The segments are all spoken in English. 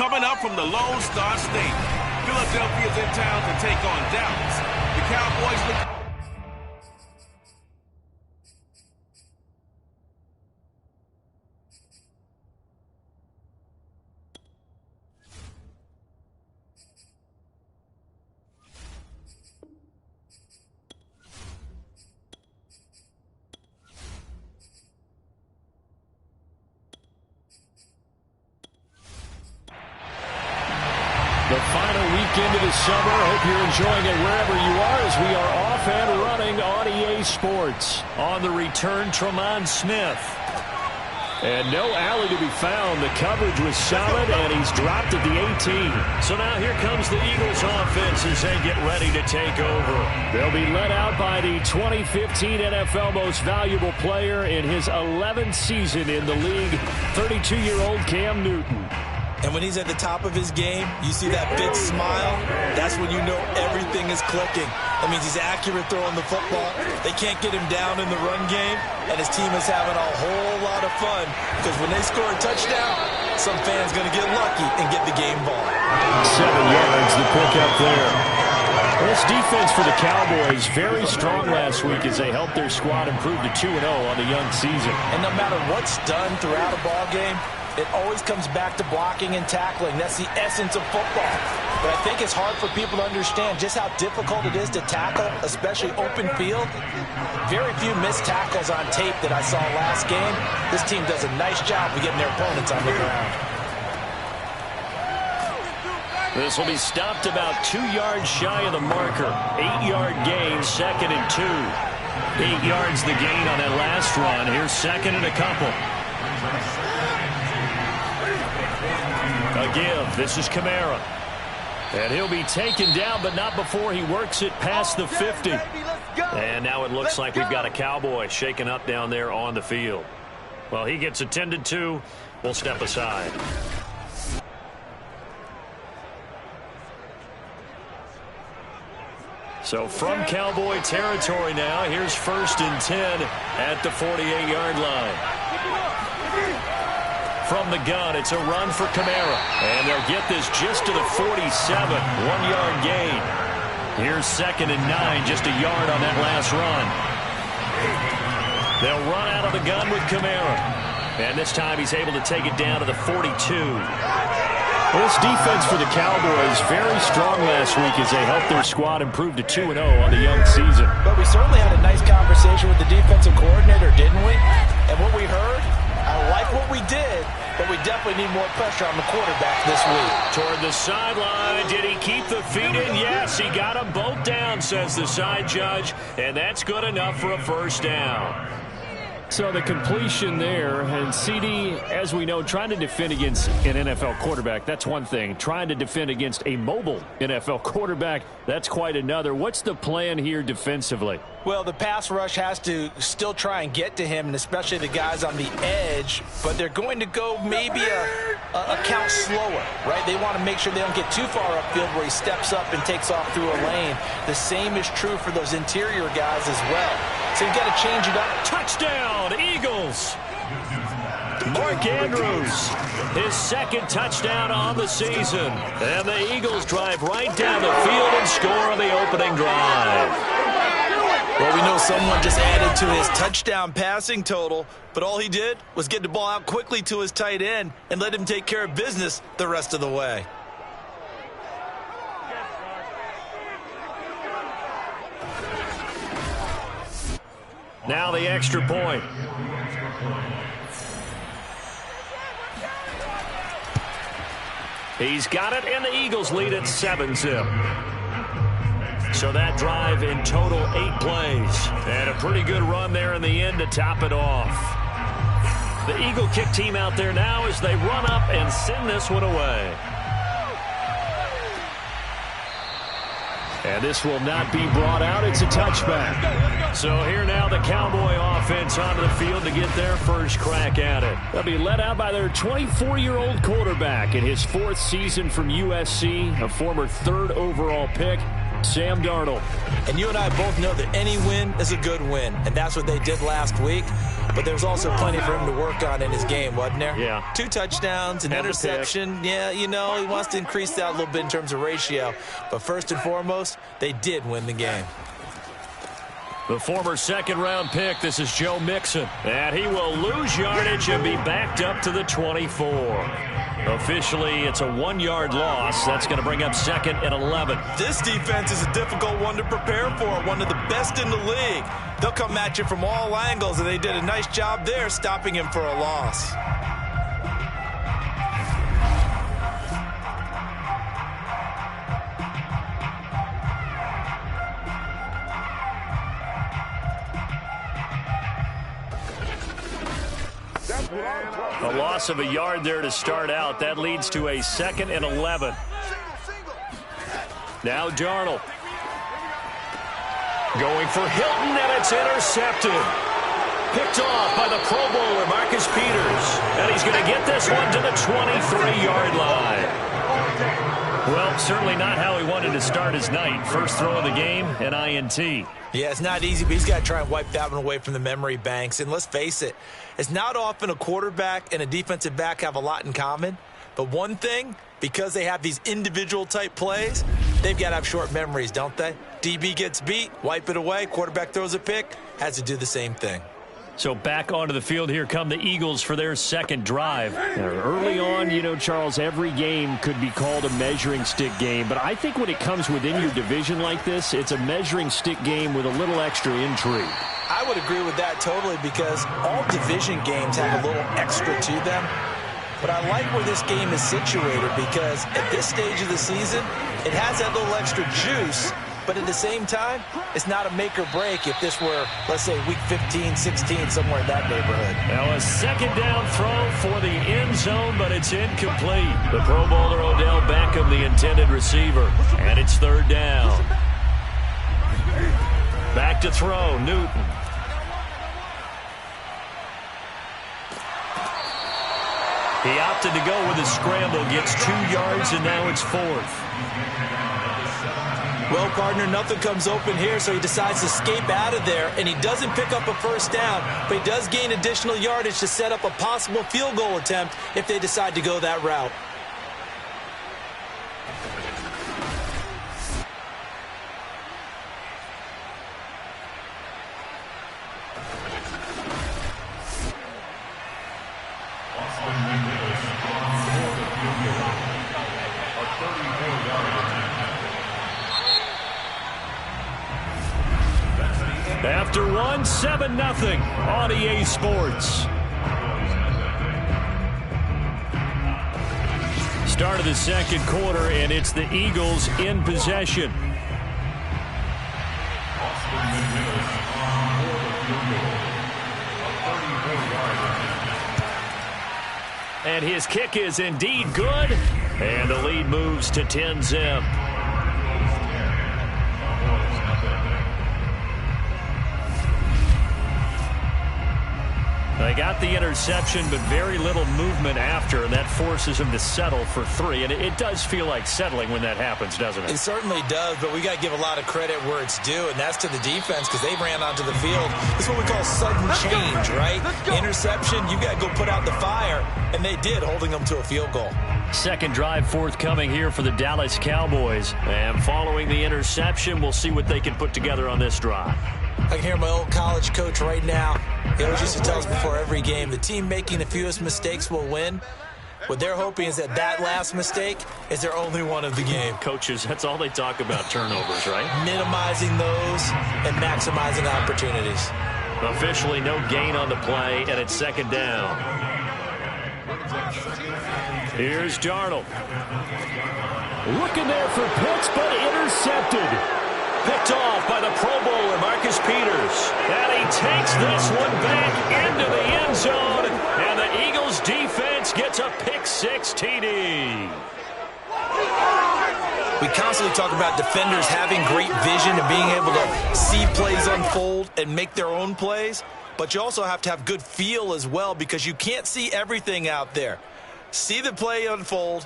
Coming up from the Lone Star State, Philadelphia's in town to take on Dallas. The Cowboys look... The final weekend of the summer. Hope you're enjoying it wherever you are as we are off and running on EA Sports. On the return, Tremont Smith. And no alley to be found. The coverage was solid, and he's dropped at the 18. So now here comes the Eagles offense as they get ready to take over. They'll be led out by the 2015 NFL Most Valuable Player in his 11th season in the league, 32-year-old Cam Newton. And when he's at the top of his game, you see that big smile, that's when you know everything is clicking. That means he's accurate throwing the football. They can't get him down in the run game, and his team is having a whole lot of fun because when they score a touchdown, some fan's going to get lucky and get the game ball. 7 yards, the pick up there. This defense for the Cowboys, very strong last week as they helped their squad improve to 2-0 on the young season. And no matter what's done throughout a ball game, it always comes back to blocking and tackling. That's the essence of football. But I think it's hard for people to understand just how difficult it is to tackle, especially open field. Very few missed tackles on tape that I saw last game. This team does a nice job of getting their opponents on the ground. This will be stopped about 2 yards shy of the marker. 8-yard gain, 2nd and 2. 8 yards the gain on that last run. Here's 2nd and a couple. A give. This is Kamara. And he'll be taken down, but not before he works it past the 50. And now it looks like we've got a Cowboy shaken up down there on the field. Well, he gets attended to. We'll step aside. So from Cowboy territory now, here's 1st and 10 at the 48-yard line. From the gun, it's a run for Kamara. And they'll get this just to the 47. 1-yard gain. Here's 2nd and 9, just a yard on that last run. They'll run out of the gun with Kamara. And this time he's able to take it down to the 42. This defense for the Cowboys very strong last week as they helped their squad improve to 2-0 on the young season. But we certainly had a nice conversation with the defensive coordinator, didn't we? And what we heard, I like what we did, but we definitely need more pressure on the quarterback this week. Toward the sideline, did he keep the feet in? Yes, he got them both down, says the side judge, and that's good enough for a first down. So the completion there, and CD, as we know, trying to defend against an NFL quarterback, that's one thing. Trying to defend against a mobile NFL quarterback, that's quite another. What's the plan here defensively? Well, the pass rush has to still try and get to him, and especially the guys on the edge, but they're going to go maybe a count slower, right? They want to make sure they don't get too far upfield where he steps up and takes off through a lane. The same is true for those interior guys as well. So you've got to change it up. Touchdown, Eagles! Mark Andrews, his 2nd touchdown on the season. And the Eagles drive right down the field and score on the opening drive. Well, we know someone just added to his touchdown passing total, but all he did was get the ball out quickly to his tight end and let him take care of business the rest of the way. Now the extra point. He's got it, and the Eagles lead at 7-zip. So that drive in total 8 plays. And a pretty good run there in the end to top it off. The Eagle kick team out there now as they run up and send this one away. And this will not be brought out. It's a touchback. So here now the Cowboy offense onto the field to get their first crack at it. They'll be led out by their 24-year-old quarterback in his 4th season from USC, a former 3rd overall pick. Sam Darnold. And you and I both know that any win is a good win, and that's what they did last week. But there's also plenty for him to work on in his game, wasn't there? Yeah. 2 touchdowns, an interception. Yeah, you know, he wants to increase that a little bit in terms of ratio. But first and foremost, they did win the game. The former second-round pick, this is Joe Mixon. And he will lose yardage and be backed up to the 24. Officially, it's a 1-yard loss. That's going to bring up 2nd and 11. This defense is a difficult one to prepare for, one of the best in the league. They'll come at you from all angles, and they did a nice job there stopping him for a loss. A loss of a yard there to start out. That leads to a 2nd and 11. Now Darnold. Going for Hilton, and it's intercepted. Picked off by the Pro Bowler, Marcus Peters. And he's going to get this one to the 23-yard line. Well, certainly not how he wanted to start his night. First throw of the game, an INT. Yeah, it's not easy, but he's got to try and wipe that one away from the memory banks. And let's face it, it's not often a quarterback and a defensive back have a lot in common. But one thing, because they have these individual type plays, they've got to have short memories, don't they? DB gets beat, wipe it away, quarterback throws a pick, has to do the same thing. So back onto the field, here come the Eagles for their second drive. Now, early on, you know, Charles, every game could be called a measuring stick game. But I think when it comes within your division like this, it's a measuring stick game with a little extra intrigue. I would agree with that totally, because all division games have a little extra to them. But I like where this game is situated, because at this stage of the season, it has that little extra juice. But at the same time, it's not a make or break if this were, let's say, week 15, 16, somewhere in that neighborhood. Now a second down throw for the end zone, but it's incomplete. The Pro Bowler Odell Beckham, the intended receiver. And it's 3rd down. Back to throw, Newton. He opted to go with a scramble, gets 2 yards, and now it's 4th. Well, partner, nothing comes open here, so he decides to escape out of there, and he doesn't pick up a first down, but he does gain additional yardage to set up a possible field goal attempt if they decide to go that route. After 7-0 on EA Sports. Start of the second quarter, and it's the Eagles in possession. And his kick is indeed good, and the lead moves to 10-zip. They got the interception, but very little movement after, and that forces him to settle for 3. And it does feel like settling when that happens, doesn't it? It certainly does, but we got to give a lot of credit where it's due, and that's to the defense, because they ran onto the field. This is what we call sudden change, right? Interception, you got to go put out the fire, and they did, holding them to a field goal. Second drive forthcoming here for the Dallas Cowboys. And following the interception, we'll see what they can put together on this drive. I can hear my old college coach right now. He always used to tell us before every game, the team making the fewest mistakes will win. What they're hoping is that last mistake is their only one of the game. Coaches, that's all they talk about, turnovers, right? Minimizing those and maximizing opportunities. Officially no gain on the play, and it's 2nd down. Here's Darnold. Looking there for Pitts, but intercepted. Picked off by the Pro Bowler, Marcus Peters. And he takes this one back into the end zone. And the Eagles defense gets a pick-6 TD. We constantly talk about defenders having great vision and being able to see plays unfold and make their own plays. But you also have to have good feel as well, because you can't see everything out there. See the play unfold,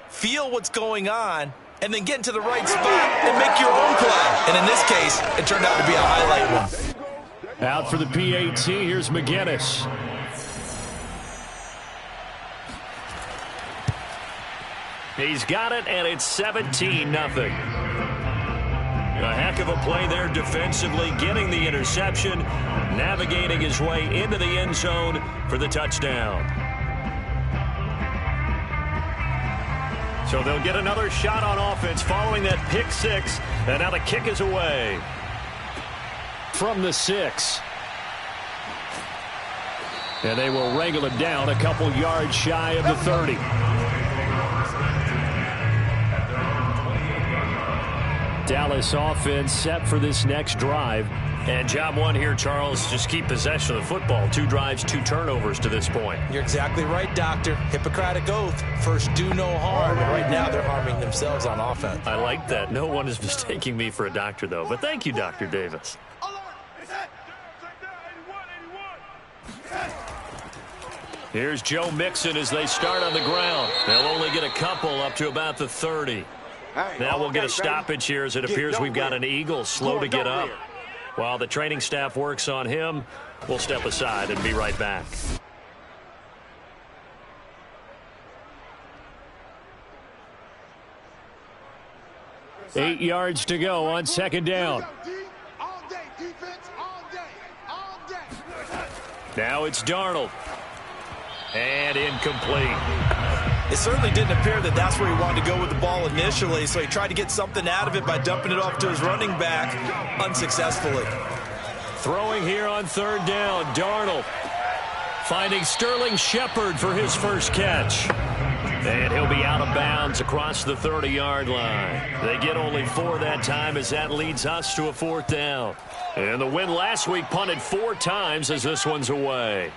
feel what's going on, and then get into the right spot and make your own play. And in this case, it turned out to be a highlight one. Out for the PAT, here's McGinnis. He's got it, and it's 17-0. A heck of a play there defensively, getting the interception, navigating his way into the end zone for the touchdown. So they'll get another shot on offense following that pick six, and now the kick is away. From the 6. And they will wrangle it down a couple yards shy of the 30. Dallas offense set for this next drive. And job one here, Charles, just keep possession of the football. 2 drives, 2 turnovers to this point. You're exactly right, Doctor. Hippocratic oath. First, do no harm. Right now, they're harming themselves on offense. I like that. No one is mistaking me for a doctor, though. But thank you, Dr. Davis. Here's Joe Mixon as they start on the ground. They'll only get a couple up to about the 30. Now we'll get a stoppage here as it appears we've got an Eagle slow to get up. While the training staff works on him, we'll step aside and be right back. Eight yards to go on second down. Now it's Darnold. And incomplete. It certainly didn't appear that that's where he wanted to go with the ball initially, so he tried to get something out of it by dumping it off to his running back unsuccessfully. Throwing here on third down, Darnold finding Sterling Shepard for his first catch. And he'll be out of bounds across the 30-yard line. They get only 4 that time as that leads us to a 4th down. And the win last week punted 4 times as this one's away.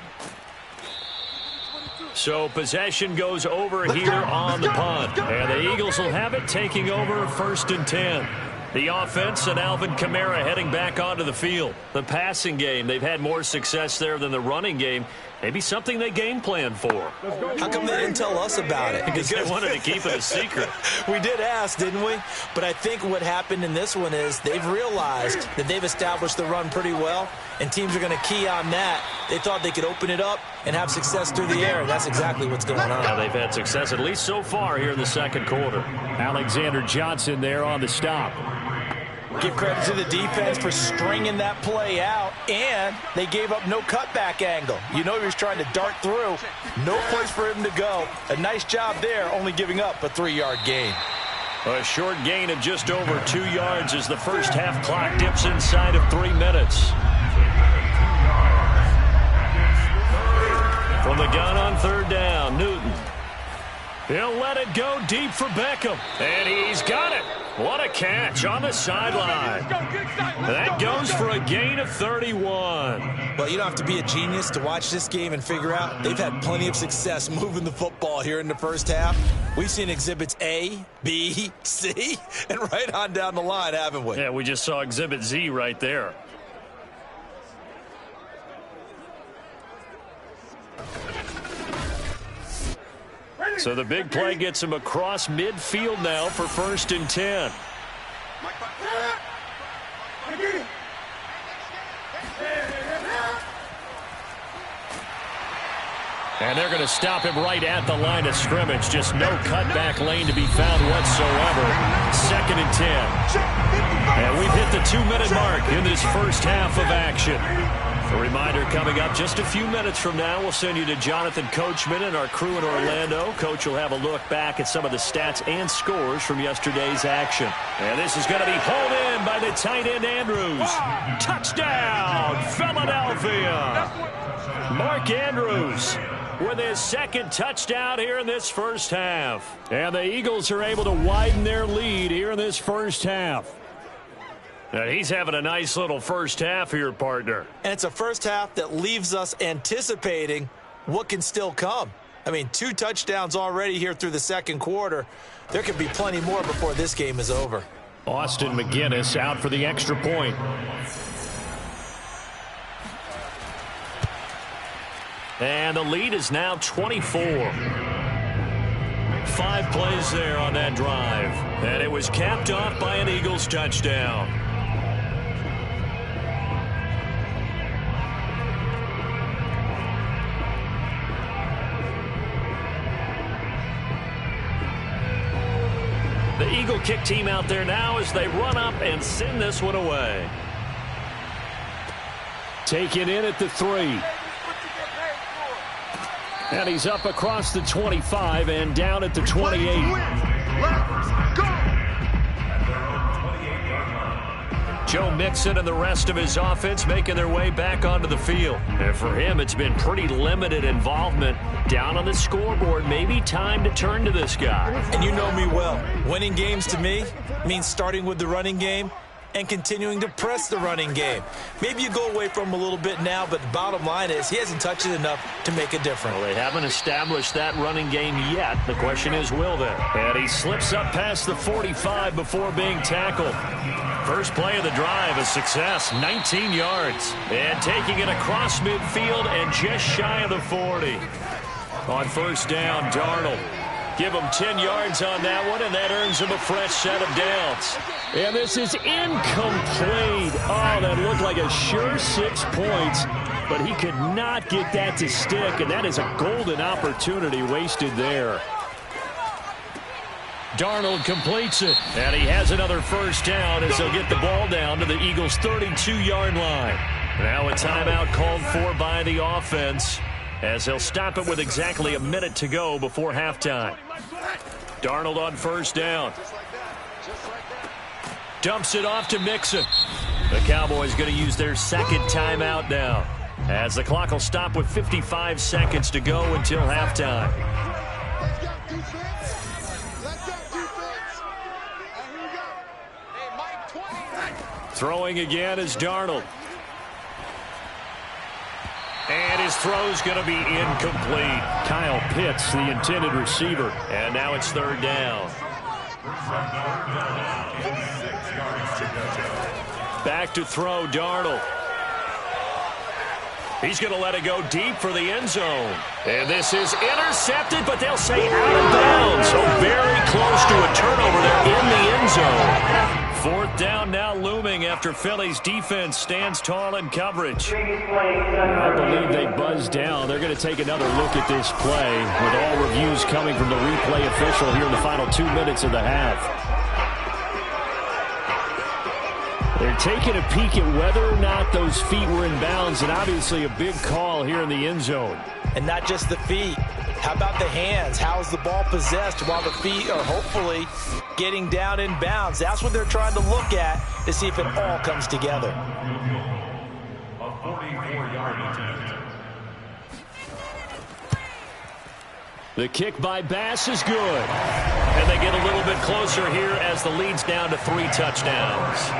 So possession goes over here on the punt. And the Eagles will have it, taking over 1st and 10. The offense and Alvin Kamara heading back onto the field. The passing game, they've had more success there than the running game. Maybe something they game plan for. How come they didn't tell us about it? Because they wanted to keep it a secret. We did ask, didn't we? But I think what happened in this one is they've realized that they've established the run pretty well, and teams are going to key on that. They thought they could open it up and have success through the air, and that's exactly what's going on. Now they've had success, at least so far, here in the second quarter. Alexander Johnson there on the stop. Give credit to the defense for stringing that play out, and they gave up no cutback angle. You know he was trying to dart through. No place for him to go. A nice job there, only giving up a 3-yard gain. A short gain of just over 2 yards as the first half clock dips inside of 3 minutes. From the gun on third down, Newton. He'll let it go deep for Beckham. And he's got it. What a catch on the sideline. That goes for a gain of 31. Well, you don't have to be a genius to watch this game and figure out they've had plenty of success moving the football here in the first half. We've seen exhibits A, B, C, and right on down the line, haven't we? Yeah, we just saw exhibit Z right there. So the big play gets him across midfield now for 1st and 10. And they're going to stop him right at the line of scrimmage. Just no cutback lane to be found whatsoever. 2nd and 10. And we've hit the 2-minute mark in this first half of action. A reminder coming up just a few minutes from now. We'll send you to Jonathan Coachman and our crew in Orlando. Coach will have a look back at some of the stats and scores from yesterday's action. And this is going to be hauled in by the tight end Andrews. Touchdown, Philadelphia. Mark Andrews with his 2nd touchdown here in this first half. And the Eagles are able to widen their lead here in this first half. And he's having a nice little first half here, partner. And it's a first half that leaves us anticipating what can still come. I mean, 2 touchdowns already here through the second quarter. There could be plenty more before this game is over. Austin McGinnis out for the extra point. And the lead is now 24. 5 plays there on that drive. And it was capped off by an Eagles touchdown. The Eagle kick team out there now as they run up and send this one away. Taken in at the 3. And he's up across the 25 and down at the 28. Joe Mixon and the rest of his offense making their way back onto the field. And for him, it's been pretty limited involvement. Down on the scoreboard, maybe time to turn to this guy. And you know me well. Winning games to me means starting with the running game and continuing to press the running game. Maybe you go away from him a little bit now, but the bottom line is he hasn't touched it enough to make a difference. Well, they haven't established that running game yet. The question is, will they? And he slips up past the 45 before being tackled. First play of the drive, a success, 19 yards. And taking it across midfield and just shy of the 40. On first down, Darnold. Give him 10 yards on that one, and that earns him a fresh set of downs. And this is incomplete. Oh, that looked like a sure 6 points, but he could not get that to stick, and that is a golden opportunity wasted there. Darnold completes it, and he has another first down as they'll get the ball down to the Eagles' 32-yard line. Now a timeout called for by the offense, as they'll stop it with exactly a minute to go before halftime. Darnold on first down. Dumps it off to Mixon. The Cowboys going to use their second timeout now, as the clock will stop with 55 seconds to go until halftime. Throwing again is Darnold. And his throw's going to be incomplete. Kyle Pitts, the intended receiver. And now it's third down. Back to throw, Darnold. He's going to let it go deep for the end zone. And this is intercepted, but they'll say out of bounds. So very close to a turnover there in the end zone. Fourth down now looming after Philly's defense stands tall in coverage. I believe they buzzed down. They're going to take another look at this play, with all reviews coming from the replay official here in the final 2 minutes of the half. They're taking a peek at whether or not those feet were in bounds, and obviously a big call here in the end zone. And not just the feet. How about the hands? How is the ball possessed while the feet are hopefully getting down in bounds? That's what they're trying to look at to see if it all comes together. A 44-yard attempt. The kick by Bass is good. And they get a little bit closer here as the lead's down to 3 touchdowns.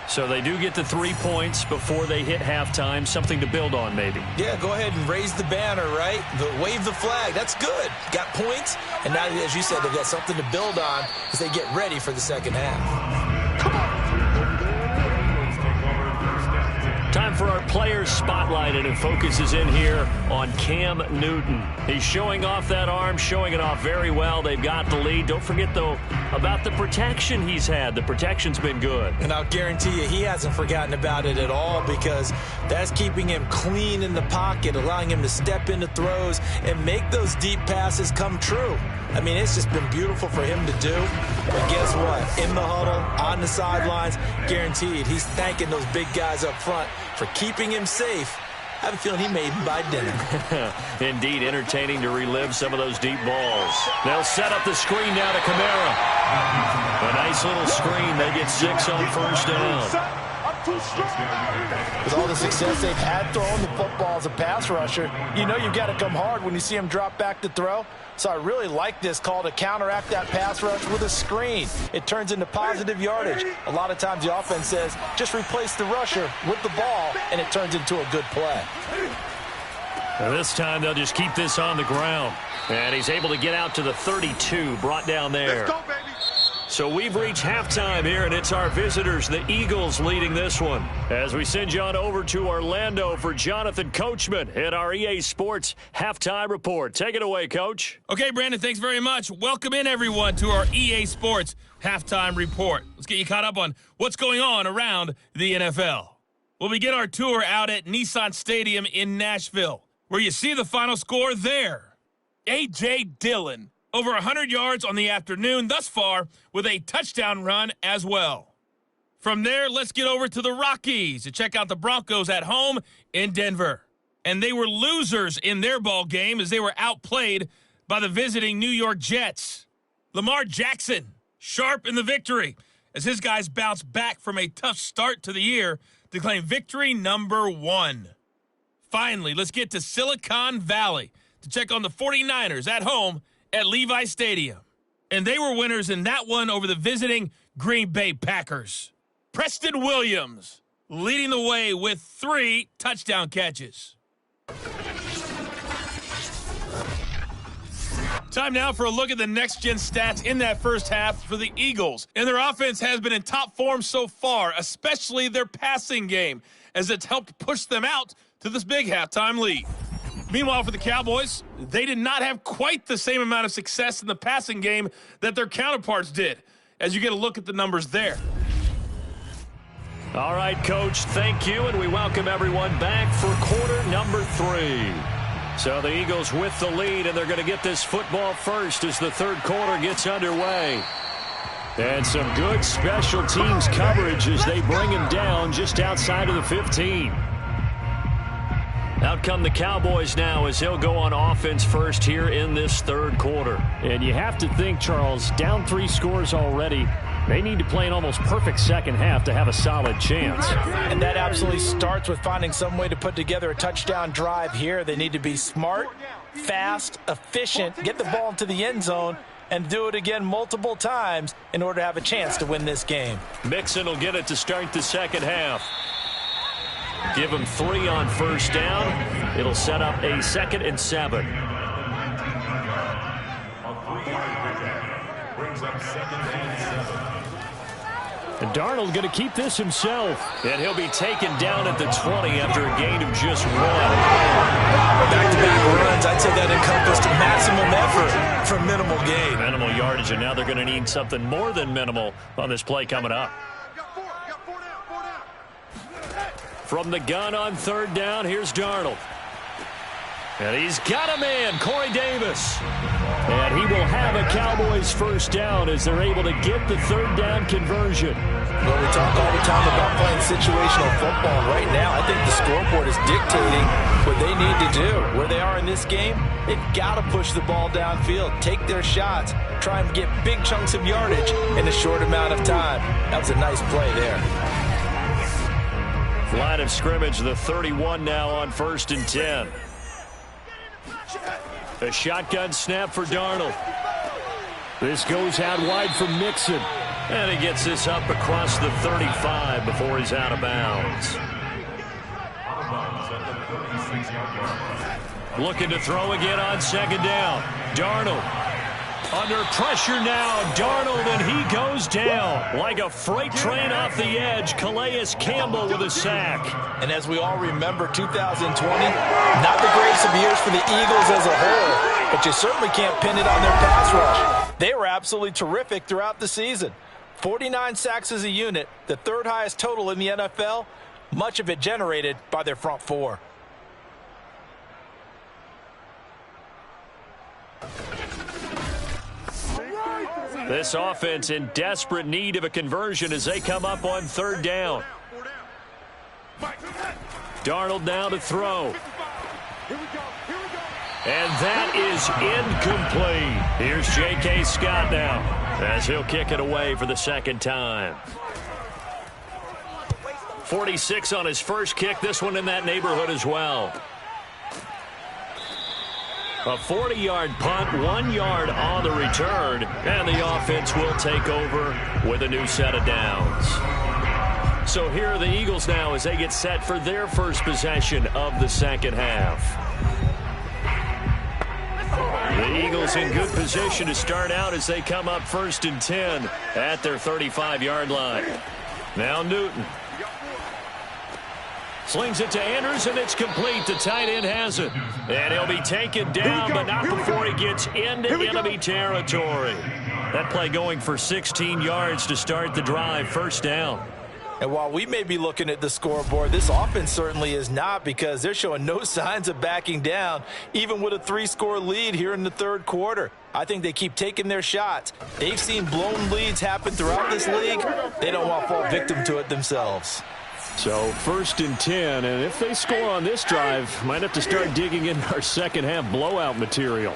So they do get the 3 points before they hit halftime. Something to build on, maybe. Yeah, go ahead and raise the banner, right? Wave the flag. That's good. Got points. And now, as you said, they've got something to build on as they get ready for the second half. Come on. Time for our players spotlight, and it focuses in here on Cam Newton. He's showing off that arm, showing it off very well. They've got the lead. Don't forget, though, about the protection he's had. The protection's been good. And I'll guarantee you he hasn't forgotten about it at all, because that's keeping him clean in the pocket, allowing him to step into throws and make those deep passes come true. I mean, it's just been beautiful for him to do. But guess what? In the huddle, on the sidelines, guaranteed he's thanking those big guys up front for keeping him safe. I have a feeling he made him by dinner. Indeed, entertaining to relive some of those deep balls. They'll set up the screen now to Kamara. A nice little screen. They get 6 on first down. With all the success they've had throwing the football as a pass rusher, you know you've got to come hard when you see him drop back to throw. So I really like this call to counteract that pass rush with a screen. It turns into positive yardage. A lot of times the offense says, just replace the rusher with the ball, and it turns into a good play. Now this time they'll just keep this on the ground. And he's able to get out to the 32, brought down there. Let's go, baby. So we've reached halftime here, and it's our visitors, the Eagles, leading this one. As we send you on over to Orlando for Jonathan Coachman at our EA Sports Halftime Report. Take it away, Coach. Okay, Brandon, thanks very much. Welcome in, everyone, to our EA Sports Halftime Report. Let's get you caught up on what's going on around the NFL. We'll begin our tour out at Nissan Stadium in Nashville, where you see the final score there. A.J. Dillon, over 100 yards on the afternoon thus far with a touchdown run as well. From there, let's get over to the Rockies to check out the Broncos at home in Denver. And they were losers in their ball game as they were outplayed by the visiting New York Jets. Lamar Jackson, sharp in the victory as his guys bounced back from a tough start to the year to claim victory number 1. Finally, let's get to Silicon Valley to check on the 49ers at home at Levi Stadium. And they were winners in that one over the visiting Green Bay Packers. Preston Williams leading the way with 3 touchdown catches. Time now for a look at the next-gen stats in that first half for the Eagles. And their offense has been in top form so far, especially their passing game, as it's helped push them out to this big halftime lead. Meanwhile, for the Cowboys, they did not have quite the same amount of success in the passing game that their counterparts did, as you get a look at the numbers there. All right, Coach, thank you, and we welcome everyone back for quarter number 3. So the Eagles with the lead, and they're going to get this football first as the third quarter gets underway. And some good special teams coverage as they bring him down just outside of the 15. Out come the Cowboys now as they'll go on offense first here in this third quarter. And you have to think, Charles, down 3 scores already. They need to play an almost perfect second half to have a solid chance. And that absolutely starts with finding some way to put together a touchdown drive here. They need to be smart, fast, efficient, get the ball into the end zone, and do it again multiple times in order to have a chance to win this game. Mixon will get it to start the second half. Give him 3 on first down. It'll set up a 2nd and 7. And Darnold going to keep this himself. And he'll be taken down at the 20 after a gain of just 1. Back-to-back runs, I'd say that encompassed maximum effort for minimal gain. Minimal yardage, and now they're going to need something more than minimal on this play coming up. From the gun on third down, here's Darnold. And he's got a man, Corey Davis. And he will have a Cowboys first down as they're able to get the third down conversion. Well, we talk all the time about playing situational football. Right now, I think the scoreboard is dictating what they need to do. Where they are in this game, they've got to push the ball downfield, take their shots, try and get big chunks of yardage in a short amount of time. That was a nice play there. Line of scrimmage, the 31 now on 1st and 10. A shotgun snap for Darnold. This goes out wide for Mixon. And he gets this up across the 35 before he's out of bounds. Looking to throw again on second down. Darnold under pressure now. Darnold, and he goes down like a freight train off the edge. Calais Campbell with a sack. And as we all remember, 2020, not the greatest of years for the Eagles as a whole, but you certainly can't pin it on their pass rush. They were absolutely terrific throughout the season. 49 sacks as a unit, the 3rd highest total in the NFL, much of it generated by their front 4. This offense in desperate need of a conversion as they come up on third down. Darnold now to throw. And that is incomplete. Here's J.K. Scott now as he'll kick it away for the second time. 46 on his first kick. This one in that neighborhood as well. A 40-yard punt, 1 yard on the return, and the offense will take over with a new set of downs. So here are the Eagles now as they get set for their first possession of the second half. The Eagles in good position to start out as they come up 1st and 10 at their 35-yard line. Now Newton. Slings it to Andrews, and it's complete. The tight end has it. And he'll be taken down, but not before he gets into enemy territory. That play going for 16 yards to start the drive. 1st down. And while we may be looking at the scoreboard, this offense certainly is not, because they're showing no signs of backing down, even with a 3-score lead here in the 3rd quarter. I think they keep taking their shots. They've seen blown leads happen throughout this league. They don't want to fall victim to it themselves. So 1st and 10, and if they score on this drive, might have to start digging in our second-half blowout material.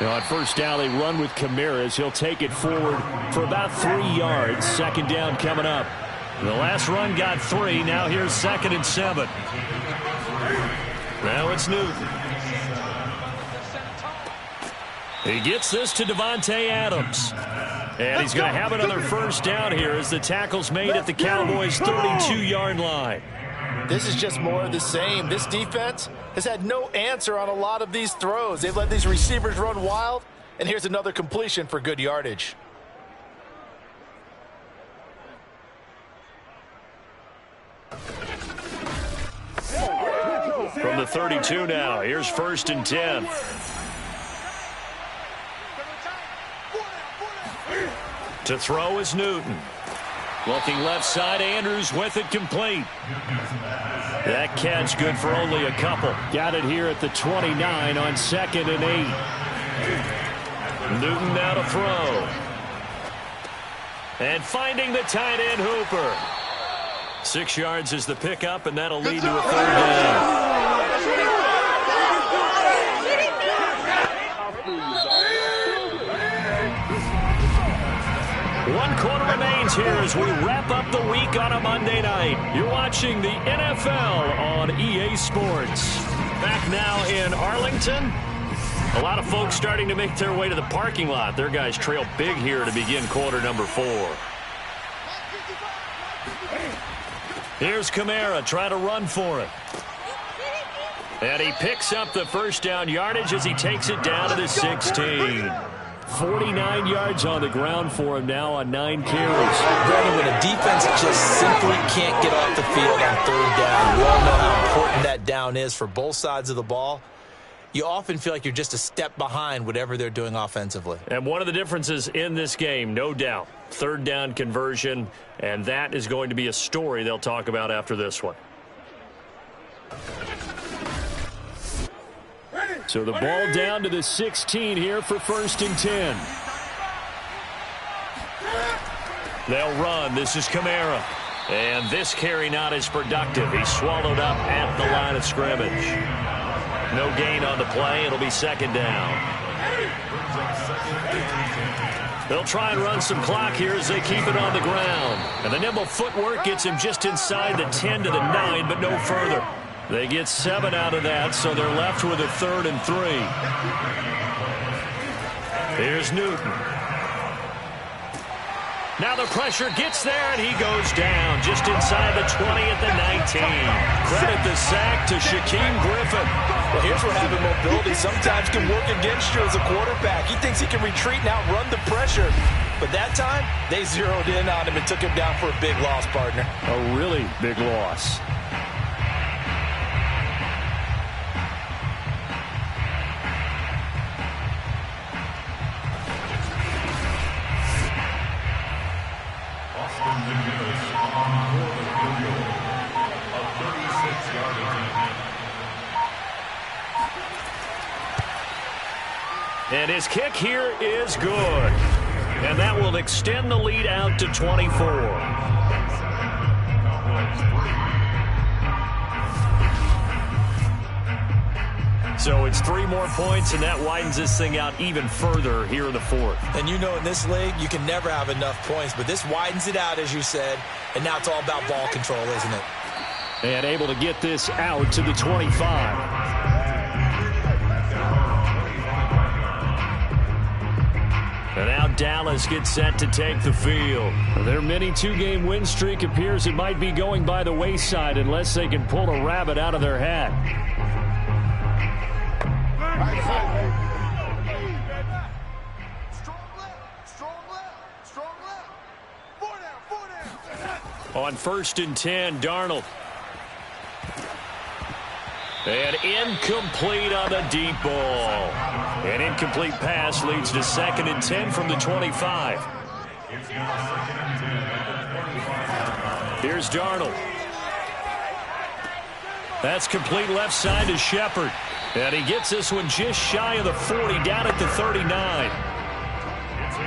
On 1st down, they run with Kamara. He'll take it forward for about 3 yards. 2nd down coming up. The last run got 3. Now here's 2nd and 7. Now it's Newton. He gets this to Devontae Adams. And he's going to have another 1st down here as the tackle's made at the Cowboys' 32-yard line. This is just more of the same. This defense has had no answer on a lot of these throws. They've let these receivers run wild, and here's another completion for good yardage. From the 32 now, here's 1st and 10. To throw is Newton. Looking left side, Andrews with it complete. That catch good for only a couple. Got it here at the 29 on 2nd and 8. Newton now to throw. And finding the tight end Hooper. 6 yards is the pickup, and that'll lead to a 3rd down. One quarter remains here as we wrap up the week on a Monday night. You're watching the NFL on EA Sports. Back now in Arlington. A lot of folks starting to make their way to the parking lot. Their guys trail big here to begin quarter number 4. Here's Kamara trying to run for it. And he picks up the 1st down yardage as he takes it down to the 16. 49 yards on the ground for him now on 9 carries. Brandon, when a defense just simply can't get off the field on 3rd down, we all know how important that down is for both sides of the ball. You often feel like you're just a step behind whatever they're doing offensively. And one of the differences in this game, no doubt, 3rd down conversion, and that is going to be a story they'll talk about after this one. So the ball down to the 16 here for 1st and 10. They'll run. This is Kamara. And this carry not as productive. He's swallowed up at the line of scrimmage. No gain on the play. It'll be 2nd down. They'll try and run some clock here as they keep it on the ground. And the nimble footwork gets him just inside the 10 to the 9, but no further. They get 7 out of that, so they're left with a 3rd and 3. Here's Newton. Now the pressure gets there, and he goes down just inside the 20 at the 19. Credit the sack to Shaquem Griffin. Well, here's where having mobility sometimes can work against you as a quarterback. He thinks he can retreat and outrun the pressure. But that time, they zeroed in on him and took him down for a big loss, partner. A really big loss. And his kick here is good. And that will extend the lead out to 24. So it's 3 more points, and that widens this thing out even further here in the 4th. And you know in this league, you can never have enough points, but this widens it out, as you said, and now it's all about ball control, isn't it? And able to get this out to the 25. And now Dallas gets set to take the field. Their mini 2-game win streak appears it might be going by the wayside unless they can pull a rabbit out of their hat. On 1st and 10, Darnold. And incomplete on the deep ball. An incomplete pass leads to 2nd and 10 from the 25. Here's Darnold. That's complete left side to Shepard. And he gets this one just shy of the 40, down at the 39.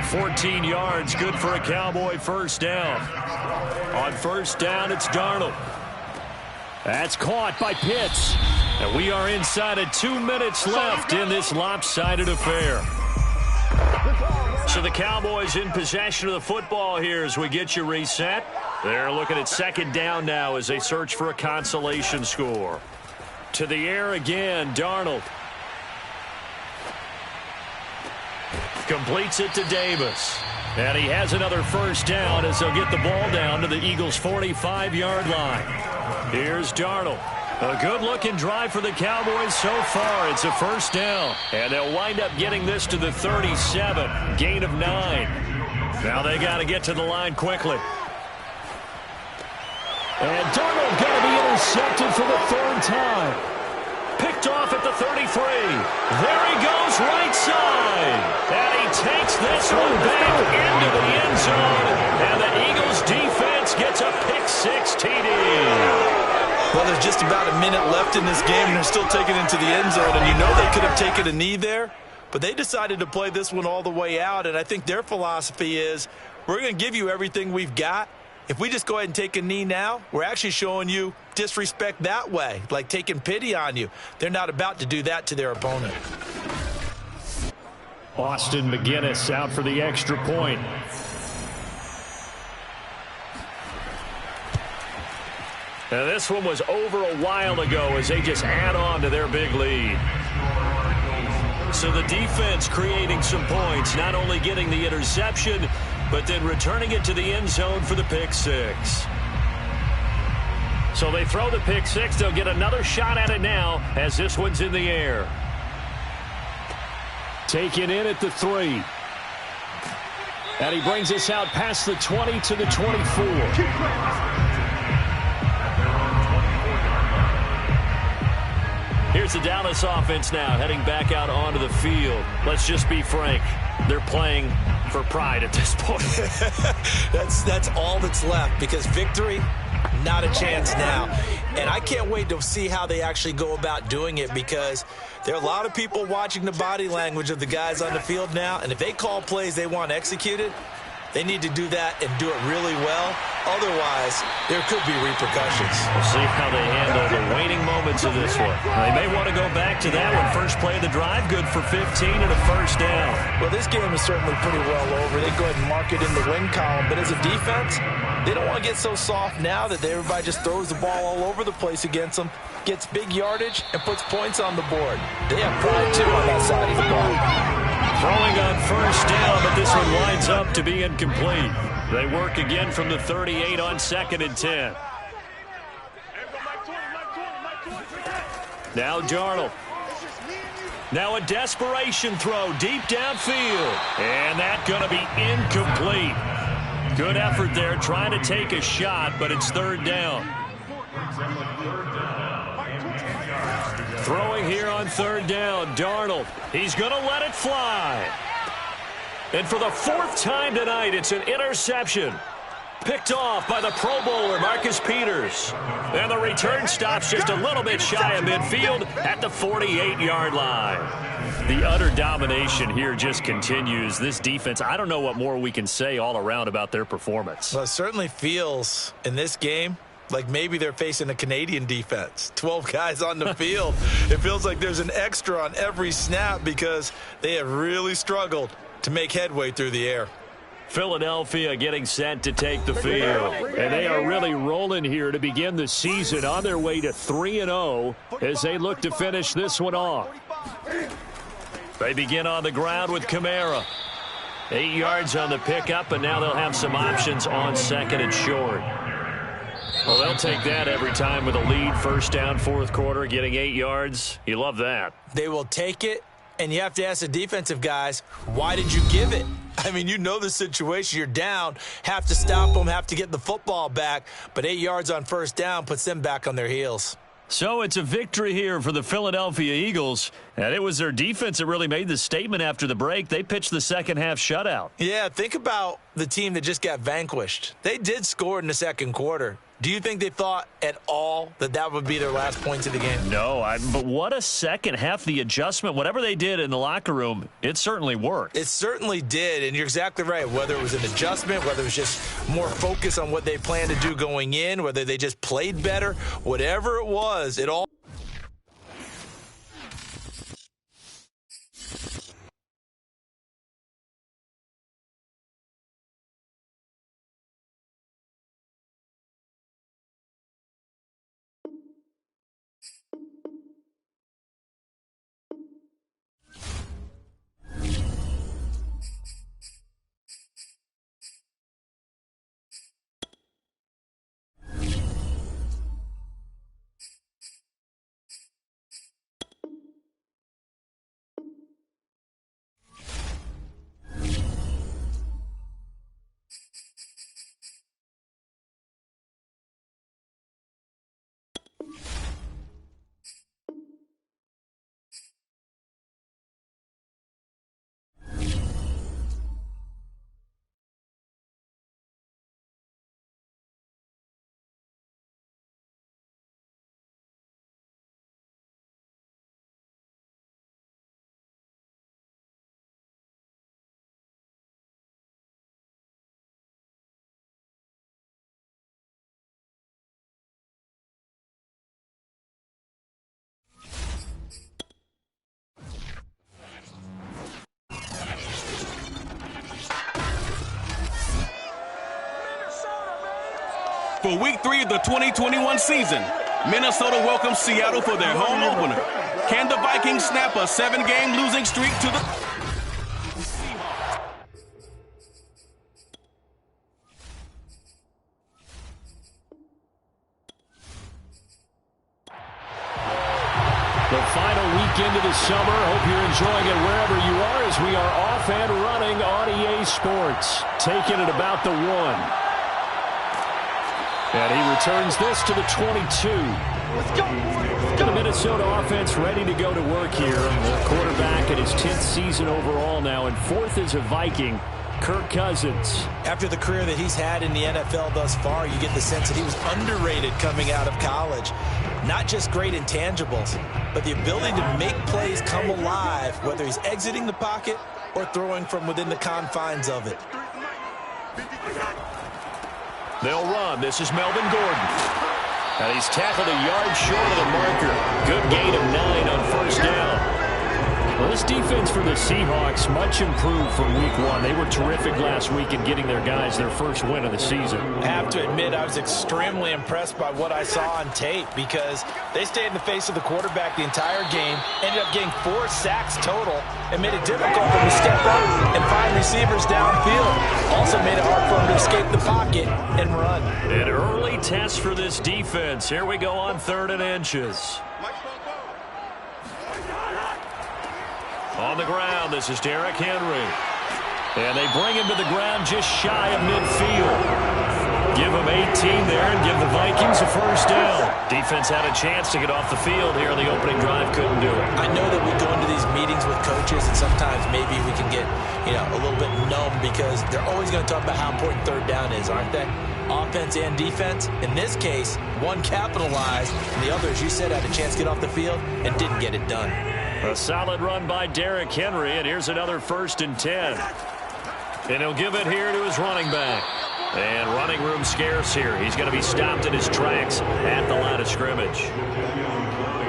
14 yards, good for a Cowboy first down. On 1st down, it's Darnold. That's caught by Pitts. And we are inside of 2 minutes left in this lopsided affair. So the Cowboys in possession of the football here as we get you reset. They're looking at 2nd down now as they search for a consolation score. To the air again, Darnold. Completes it to Davis. And he has another first down as they'll get the ball down to the Eagles' 45-yard line. Here's Darnold. A good-looking drive for the Cowboys so far. It's a first down. And they'll wind up getting this to the 37. Gain of 9. Now they got to get to the line quickly. And Darnold going to be intercepted for the 3rd time. Picked off at the 33. There he goes, right side. And he takes this one back into the end zone. And the Eagles defense gets a pick-6 TD. Well, there's just about a minute left in this game, and they're still taking it into the end zone. And you know they could have taken a knee there, but they decided to play this one all the way out. And I think their philosophy is, we're going to give you everything we've got. If we just go ahead and take a knee now, we're actually showing you disrespect that way, like taking pity on you. They're not about to do that to their opponent. Austin McGinnis out for the extra point. Now this one was over a while ago as they just add on to their big lead. So the defense creating some points, not only getting the interception, but then returning it to the end zone for the pick-6. So they throw the pick-6. They'll get another shot at it now as this one's in the air. Taken in at the 3. And he brings us out past the 20 to the 24. Here's the Dallas offense now heading back out onto the field. Let's just be frank. They're playing for pride at this point. That's all that's left, because victory, not a chance now. And I can't wait to see how they actually go about doing it, because there are a lot of people watching the body language of the guys on the field now, and if they call plays they want executed, they need to do that and do it really well. Otherwise, there could be repercussions. We'll see how they handle the waning moments of this one. They may want to go back to that one. First play of the drive, good for 15 and a first down. Well, this game is certainly pretty well over. They go ahead and mark it in the win column. But as a defense, they don't want to get so soft now that everybody just throws the ball all over the place against them, gets big yardage, and puts points on the board. They have pride, too, on that side of the ball. Throwing on first down, but this one winds up to be incomplete. They work again from the 38 on 2nd and 10. Now Darnold. Now a desperation throw deep downfield. And that's going to be incomplete. Good effort there trying to take a shot, but it's 3rd down. Throwing here on 3rd down, Darnold. He's going to let it fly. And for the 4th time tonight, it's an interception. Picked off by the Pro Bowler, Marcus Peters. And the return stops just a little bit shy of midfield at the 48-yard line. The utter domination here just continues. This defense, I don't know what more we can say all around about their performance. Well, it certainly feels in this game like maybe they're facing a Canadian defense. 12 guys on the field. It feels like there's an extra on every snap because they have really struggled to make headway through the air. Philadelphia getting set to take the field. And they are really rolling here to begin the season, on their way to 3-0 as they look to finish this one off. They begin on the ground with Kamara. 8 yards on the pickup, and now they'll have some options on 2nd and short. Well, they'll take that every time with a lead. First down, 4th quarter, getting 8 yards. You love that. They will take it And you have to ask the defensive guys, why did you give it? I mean, you know the situation. You're down, have to stop them, have to get the football back. But 8 yards on first down puts them back on their heels. So it's a victory here for the Philadelphia Eagles. And it was their defense that really made the statement after the break. They pitched the second-half shutout. Yeah, think about the team that just got vanquished. They did score in the second quarter. Do you think they thought at all that that would be their last points of the game? No, but what a second half. The adjustment, whatever they did in the locker room, it certainly worked. It certainly did, and you're exactly right. Whether it was an adjustment, whether it was just more focus on what they planned to do going in, whether they just played better, whatever it was, it all... For Week 3 of the 2021 season, Minnesota welcomes Seattle for their home opener. Can the Vikings snap a 7-game losing streak to the... The final weekend of the summer. Hope you're enjoying it wherever you are as we are off and running on EA Sports. Taking it about the 1. And he returns this to the 22. Let's go. The Minnesota offense ready to go to work here. The quarterback in his 10th season overall now, and 4th as a Viking, Kirk Cousins. After the career that he's had in the NFL thus far, you get the sense that he was underrated coming out of college. Not just great intangibles, but the ability to make plays come alive, whether he's exiting the pocket or throwing from within the confines of it. They'll run. This is Melvin Gordon. And he's tackled a yard short of the marker. Good gain of 9 on first down. Well, this defense for the Seahawks much improved from Week 1. They were terrific last week in getting their guys their first win of the season. I have to admit, I was extremely impressed by what I saw on tape because they stayed in the face of the quarterback the entire game, ended up getting 4 sacks total, and made it difficult for him to step up and find receivers downfield. Also made it hard for him to escape the pocket and run. An early test for this defense. Here we go on 3rd and inches. On the ground, this is Derrick Henry. And they bring him to the ground just shy of midfield. Give him 18 there and give the Vikings a first down. Defense had a chance to get off the field here on the opening drive, couldn't do it. I know that we go into these meetings with coaches, and sometimes maybe we can get, a little bit numb because they're always going to talk about how important 3rd down is, aren't they? Offense and defense. In this case, one capitalized, and the other, as you said, had a chance to get off the field and didn't get it done. A solid run by Derrick Henry, and here's another 1st and 10. And he'll give it here to his running back. And running room scarce here. He's going to be stopped in his tracks at the line of scrimmage.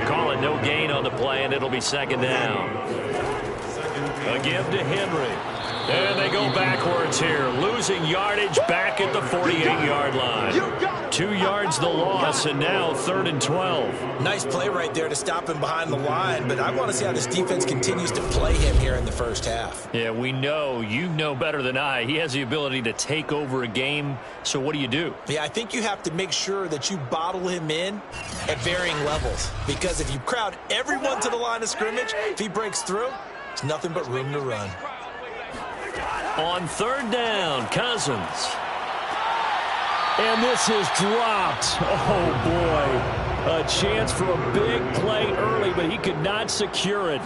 Call it no gain on the play, and it'll be 2nd down. A give to Henry. And they go backwards here, losing yardage back at the 48-yard line. 2 yards the loss, and now 3rd and 12. Nice play right there to stop him behind the line, but I want to see how this defense continues to play him here in the first half. Yeah, we know, you know better than I, he has the ability to take over a game, so what do? Yeah, I think you have to make sure that you bottle him in at varying levels, because if you crowd everyone to the line of scrimmage, if he breaks through, It's nothing but room to run. On third down, Cousins. And this is dropped. Oh, boy. A chance for a big play early, but he could not secure it.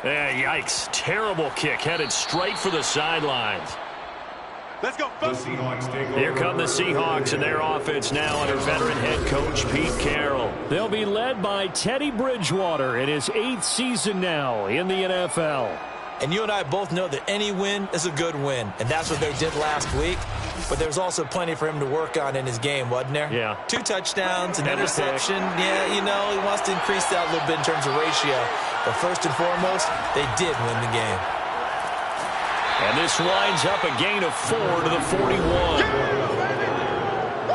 Yikes. Terrible kick. Headed straight for the sidelines. Let's go. Here come the Seahawks and their offense now under veteran head coach Pete Carroll. They'll be led by Teddy Bridgewater in his 8th season now in the NFL. And you and I both know that any win is a good win, and that's what they did last week. But there's also plenty for him to work on in his game, wasn't there? Yeah. 2 touchdowns, an interception. Yeah, you know, he wants to increase that a little bit in terms of ratio. But first and foremost, they did win the game. And this winds up a gain of 4 to the 41.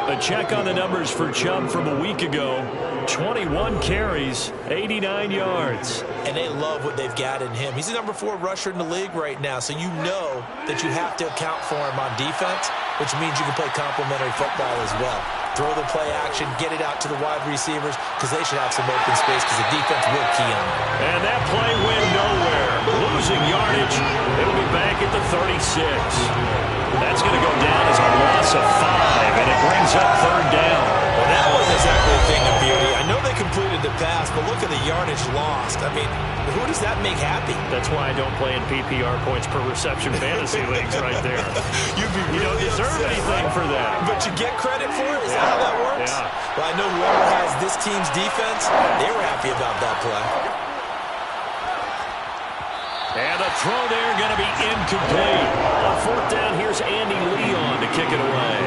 A check on the numbers for Chubb from a week ago. 21 carries, 89 yards. And they love what they've got in him. He's the number 4 rusher in the league right now, so you know that you have to account for him on defense, which means you can play complementary football as well. Throw the play action, get it out to the wide receivers, because they should have some open space because the defense will key on them. And that play went nowhere. Losing yardage. It'll be back at the 36. That's going to go down as a loss of 5, and it brings up third down. Well, that wasn't exactly a thing of beauty. I know they completed the pass, but look at the yardage lost. I mean, who does that make happy? That's why I don't play in PPR points per reception fantasy leagues right there. You'd be really you don't deserve upset, anything for that. But you get credit for it? Is that how that works? Yeah. Well, I know whoever has this team's defense, they were happy about that play. And a throw there going to be incomplete. On fourth down, here's Andy Leon to kick it away.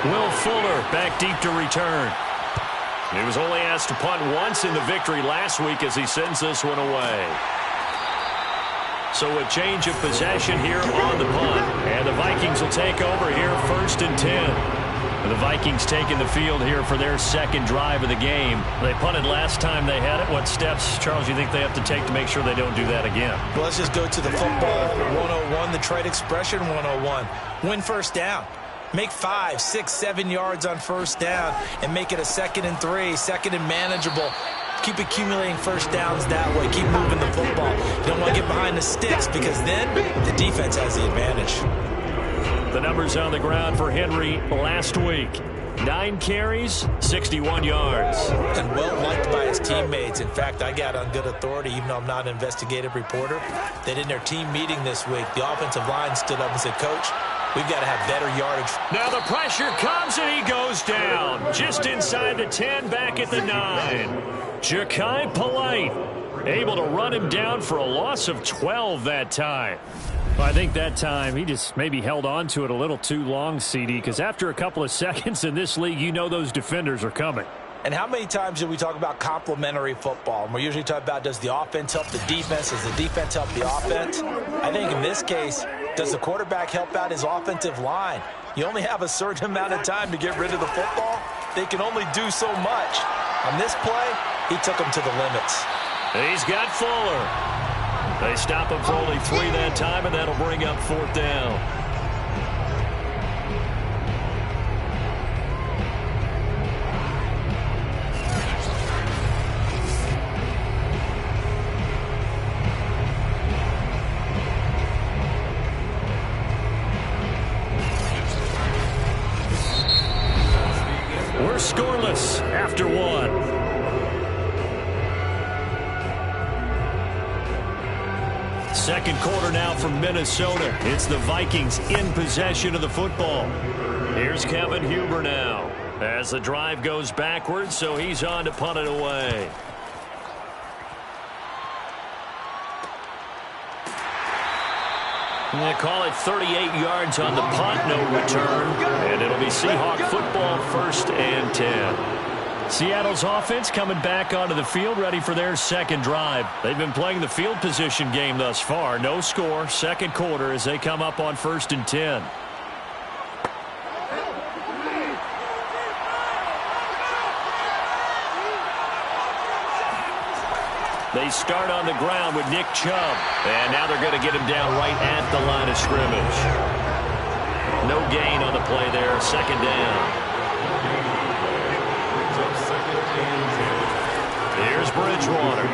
Will Fuller back deep to return. He was only asked to punt once in the victory last week as he sends this one away. So a change of possession here on the punt. And the Vikings will take over here 1st and 10. The Vikings taking the field here for their second drive of the game. They punted last time they had it. What steps, Charles, you think they have to take to make sure they don't do that again? Well, let's just go to the football 101, the trade expression 101. Win first down. Make 5, 6, 7 yards on first down and make it a 2nd and 3, 2nd and manageable. Keep accumulating first downs that way. Keep moving the football. You don't want to get behind the sticks because then the defense has the advantage. The numbers on the ground for Henry last week. 9 carries, 61 yards. And well-liked by his teammates. In fact, I got on good authority, even though I'm not an investigative reporter, that in their team meeting this week, the offensive line stood up and said, Coach, we've got to have better yardage. Now the pressure comes and he goes down. Just inside the 10, back at the 9. Ja'Kai Polite able to run him down for a loss of 12 that time. Well, I think that time he just maybe held on to it a little too long, CD, because after a couple of seconds in this league, you know those defenders are coming. And how many times do we talk about complementary football? And we're usually talking about, does the offense help the defense? Does the defense help the offense? I think in this case, does the quarterback help out his offensive line? You only have a certain amount of time to get rid of the football. They can only do so much. On this play, he took them to the limits. He's got Fuller. They stop him for only 3 that time, and that'll bring up 4th down. We're scoreless after 1. Second quarter now from Minnesota. It's the Vikings in possession of the football. Here's Kevin Huber now as the drive goes backwards, so he's on to punt it away. And they call it 38 yards on the punt, no return. And it'll be Seahawk football 1st and 10. Seattle's offense coming back onto the field, ready for their second drive. They've been playing the field position game thus far. No score, second quarter as they come up on 1st and 10. They start on the ground with Nick Chubb. And now they're going to get him down right at the line of scrimmage. No gain on the play there, 2nd down. Here's Bridgewater.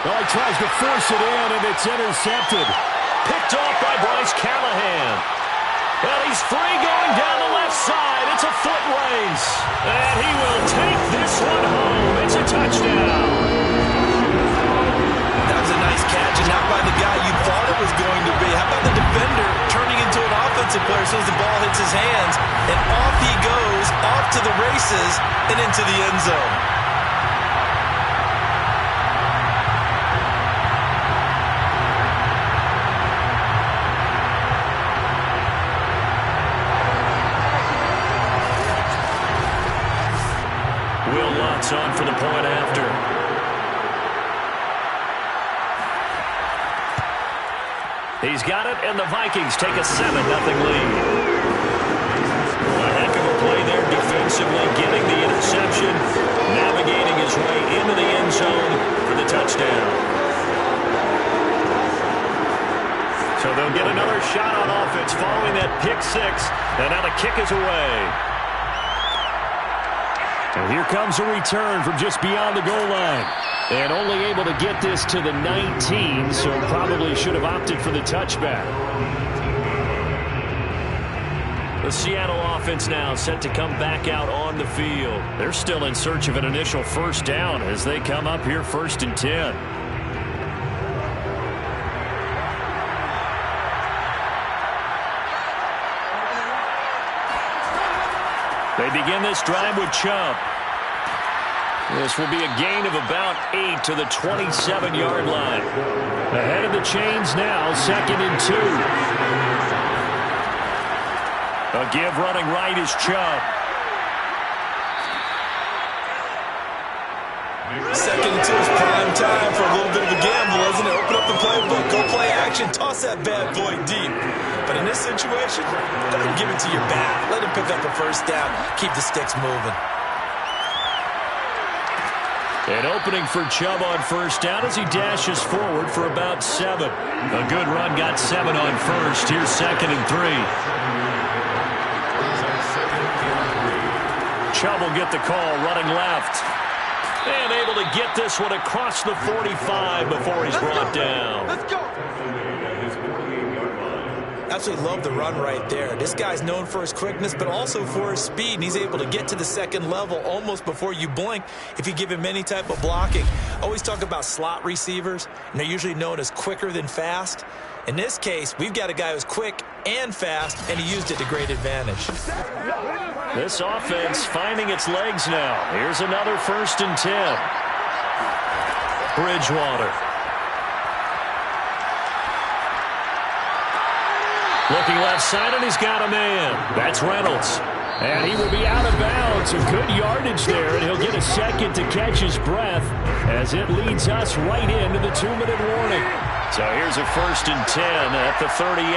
Well, he tries to force it in, and it's intercepted. Picked off by Bryce Callahan. And he's free going down the left side. It's a foot race. And he will take this one home. It's a touchdown. That was a nice catch, and not by the guy you thought it was going to be. How about the defender turning into an offensive player as soon as the ball hits his hands, and off he goes, off to the races, and into the end zone. Will Lutz on for the point after. He's got it, and the Vikings take a 7-0 lead. A heck of a play there defensively, getting the interception, navigating his way into the end zone for the touchdown. So they'll get another shot on offense following that pick six, and now the kick is away. And here comes a return from just beyond the goal line. And only able to get this to the 19, so probably should have opted for the touchback. The Seattle offense now set to come back out on the field. They're still in search of an initial first down as they come up here 1st and 10. They begin this drive with Chubb. This will be a gain of about 8 to the 27-yard line. Ahead of the chains now, 2nd and 2. A give running right is Chubb. 2nd and 2 is prime time for a little bit of a gamble, isn't it? Open up the playbook, go play action, toss that bad boy deep. But in this situation, go ahead and give it to your back. Let him pick up a first down. Keep the sticks moving. An opening for Chubb on first down as he dashes forward for about 7. A good run got 7 on first. Here's 2nd and 3. Chubb will get the call running left. And able to get this one across the 45 before he's brought down. Let's go. Absolutely love the run right there. This guy's known for his quickness, but also for his speed, and he's able to get to the second level almost before you blink if you give him any type of blocking. I always talk about slot receivers, and they're usually known as quicker than fast. In this case, we've got a guy who's quick and fast, and he used it to great advantage. This offense finding its legs now. Here's another 1st and 10. Bridgewater. Looking left side, and he's got a man. That's Reynolds. And he will be out of bounds. A good yardage there, and he'll get a second to catch his breath as it leads us right into the 2-minute warning. So here's a 1st and 10 at the 38.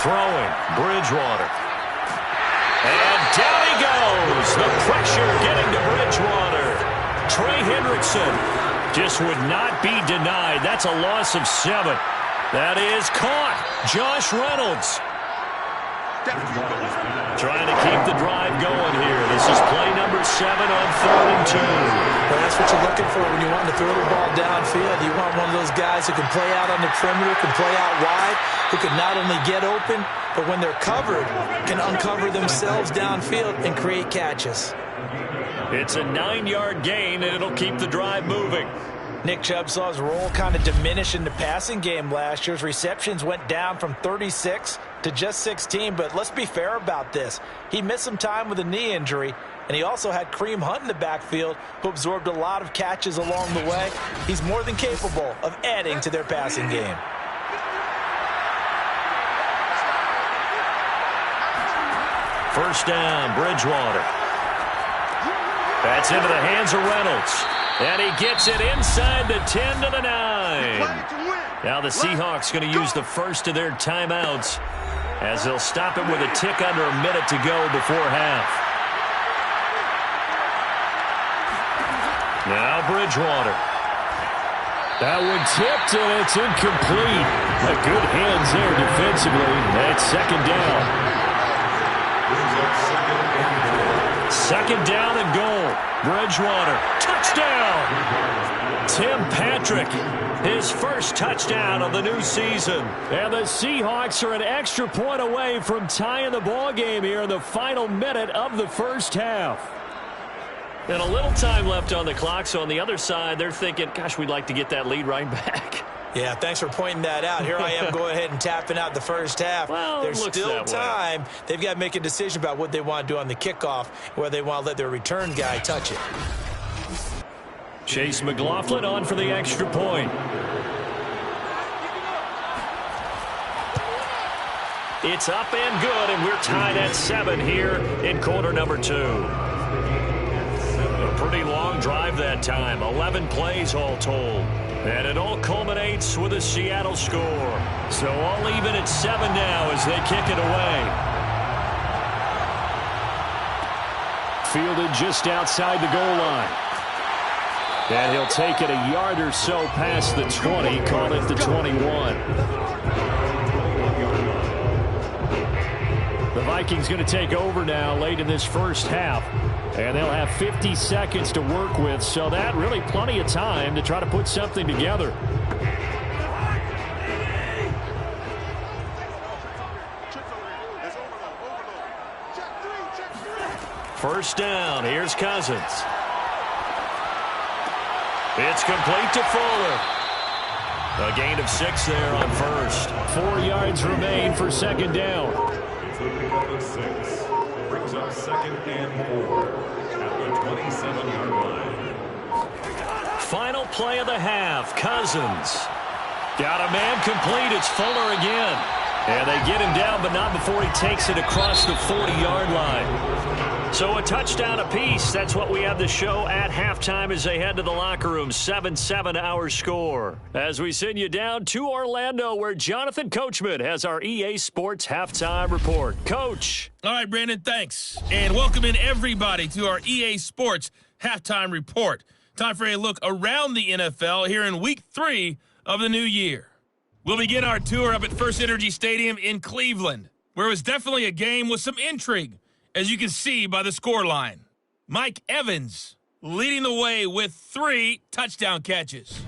Throwing, Bridgewater. And down he goes. The pressure getting to Bridgewater. Trey Hendrickson just would not be denied. That's a loss of 7. That is caught. Josh Reynolds. Trying to keep the drive going here. This is play number 7 on 3rd and 2. Well, that's what you're looking for when you want to throw the ball downfield. You want one of those guys who can play out on the perimeter, can play out wide, who can not only get open, but when they're covered, can uncover themselves downfield and create catches. It's a 9-yard gain, and it'll keep the drive moving. Nick Chubb saw his role kind of diminish in the passing game last year. His receptions went down from 36 to just 16, but let's be fair about this. He missed some time with a knee injury, and he also had Kareem Hunt in the backfield, who absorbed a lot of catches along the way. He's more than capable of adding to their passing game. First down, Bridgewater. That's into the hands of Reynolds. And he gets it inside the 10 to the 9. Now the Seahawks going to use the first of their timeouts as they'll stop it with a tick under a minute to go before half. Now Bridgewater. That one tipped, and it's incomplete. Good hands there defensively. That's 2nd down. Second down and goal. Bridgewater, touchdown! Tim Patrick, his first touchdown of the new season. And the Seahawks are an extra point away from tying the ball game here in the final minute of the first half. And a little time left on the clock, so on the other side, they're thinking, gosh, we'd like to get that lead right back. Yeah, thanks for pointing that out. Here I am going ahead and tapping out the first half. Well, there's still time. They've got to make a decision about what they want to do on the kickoff, whether they want to let their return guy touch it. Chase McLaughlin on for the extra point. It's up and good, and we're tied at 7 here in quarter number 2. A pretty long drive that time, 11 plays all told. And it all culminates with a Seattle score. So all even at 7 now as they kick it away. Fielded just outside the goal line. And he'll take it a yard or so past the 20, call it the 21. The Vikings going to take over now late in this first half. And they'll have 50 seconds to work with, so that really plenty of time to try to put something together. First down, here's Cousins. It's complete to Fuller. A gain of 6 there on first. 4 yards remain for second down. Brings up second and 4 at the 27-yard line. Final play of the half. Cousins. Got a man complete. It's Fuller again. And they get him down, but not before he takes it across the 40-yard line. So a touchdown apiece. That's what we have to show at halftime as they head to the locker room. 7-7 our score. As we send you down to Orlando, where Jonathan Coachman has our EA Sports halftime report. Coach. All right, Brandon, thanks. And welcome in everybody to our EA Sports halftime report. Time for a look around the NFL here in week 3 of the new year. We'll begin our tour up at First Energy Stadium in Cleveland, where it was definitely a game with some intrigue, as you can see by the scoreline. Mike Evans leading the way with 3 touchdown catches.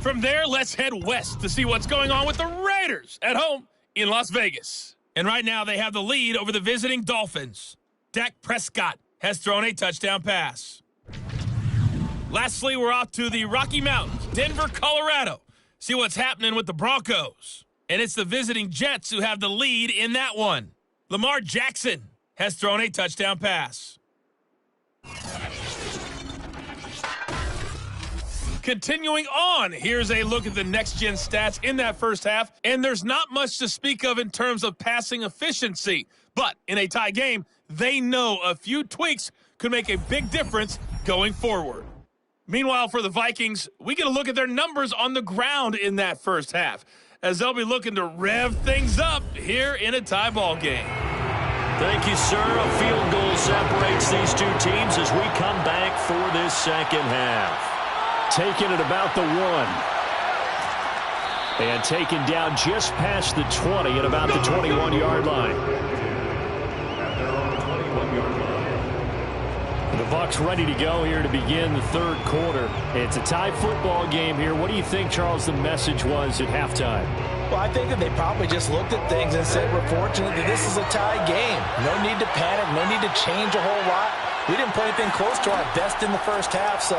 From there, let's head west to see what's going on with the Raiders at home in Las Vegas. And right now, they have the lead over the visiting Dolphins. Dak Prescott has thrown a touchdown pass. Lastly, we're off to the Rocky Mountains, Denver, Colorado. See what's happening with the Broncos. And it's the visiting Jets who have the lead in that one. Lamar Jackson has thrown a touchdown pass. Continuing on, here's a look at the next-gen stats in that first half, and there's not much to speak of in terms of passing efficiency. But in a tie game, they know a few tweaks could make a big difference going forward. Meanwhile, for the Vikings, we get a look at their numbers on the ground in that first half, as they'll be looking to rev things up here in a tie ball game. Thank you, sir. A field goal separates these two teams as we come back for this second half. Taking it about the 1. And taken down just past the 20 at about the 21-yard line. The Bucs ready to go here to begin the third quarter. It's a tie football game here. What do you think, Charles, the message was at halftime? Well, I think that they probably just looked at things and said, we're fortunate that this is a tie game. No need to panic, no need to change a whole lot. We didn't play anything close to our best in the first half, so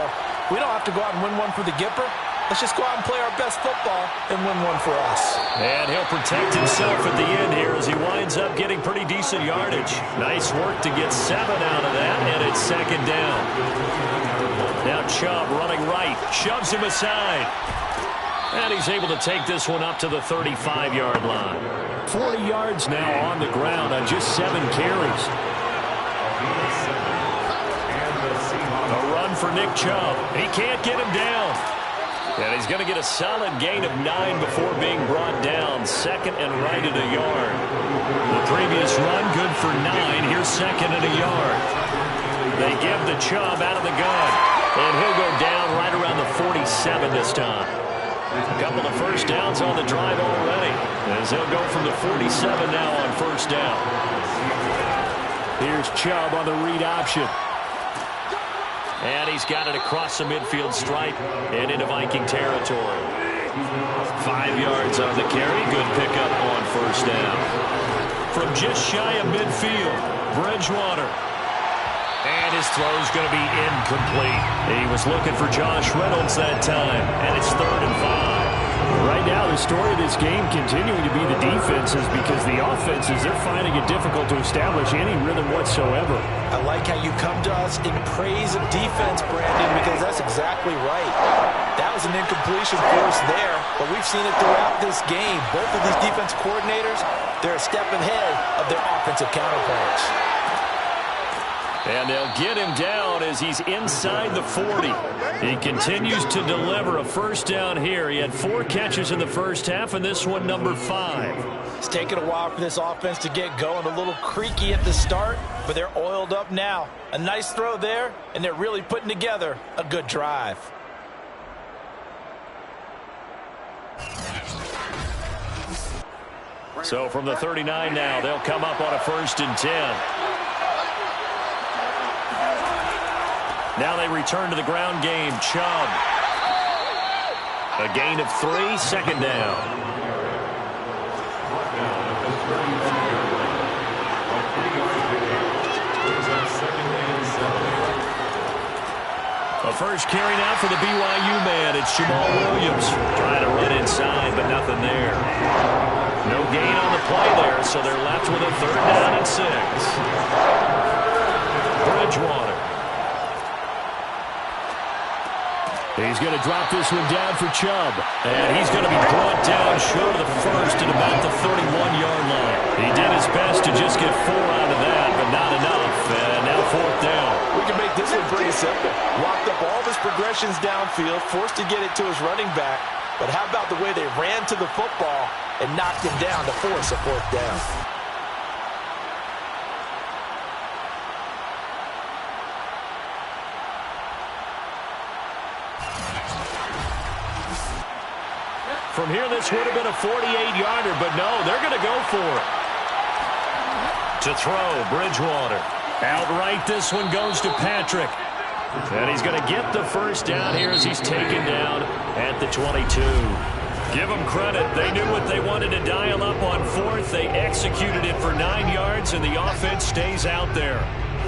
we don't have to go out and win one for the Gipper. Let's just go out and play our best football and win one for us. And he'll protect himself at the end here as he winds up getting pretty decent yardage. Nice work to get 7 out of that, and it's second down. Now Chubb running right, shoves him aside. And he's able to take this one up to the 35-yard line. 40 yards now on the ground on just 7 carries. A run for Nick Chubb. He can't get him down. And he's going to get a solid gain of 9 before being brought down. Second and right at a yard. The previous run good for 9. Here's second and a yard. They give the Chubb out of the gun. And he'll go down right around the 47 this time. A couple of first downs on the drive already, as they'll go from the 47 now on first down. Here's Chubb on the read option. And he's got it across the midfield stripe and into Viking territory. 5 yards on the carry. Good pickup on first down. From just shy of midfield, Bridgewater. And his throw's going to be incomplete. He was looking for Josh Reynolds that time, and it's 3rd and 5. Right now, the story of this game continuing to be the defenses, because the offenses, they're finding it difficult to establish any rhythm whatsoever. I like how you come to us in praise of defense, Brandon, because that's exactly right. That was an incompletion force there, but we've seen it throughout this game. Both of these defense coordinators, they're a step ahead of their offensive counterparts. And they'll get him down as he's inside the 40. He continues to deliver a first down here. He had 4 catches in the first half, and this one number 5. It's taken a while for this offense to get going. A little creaky at the start, but they're oiled up now. A nice throw there, and they're really putting together a good drive. So from the 39 now, they'll come up on a 1st and 10. Now they return to the ground game. Chubb. A gain of 3, 2nd down. A first carry now for the BYU man. It's Jamal Williams trying to run inside, but nothing there. No gain on the play there, so they're left with a 3rd down and 6. Bridgewater. He's going to drop this one down for Chubb. And he's going to be brought down short of the first at about the 31-yard line. He did his best to just get 4 out of that, but not enough. And now 4th down. We can make this one pretty simple. Locked up all of his progressions downfield, forced to get it to his running back. But how about the way they ran to the football and knocked him down to force a 4th down? From here, this would have been a 48-yarder, but no, they're going to go for it. To throw, Bridgewater. Outright, this one goes to Patrick. And he's going to get the first down here as he's taken down at the 22. Give them credit. They knew what they wanted to dial up on 4th. They executed it for 9 yards, and the offense stays out there.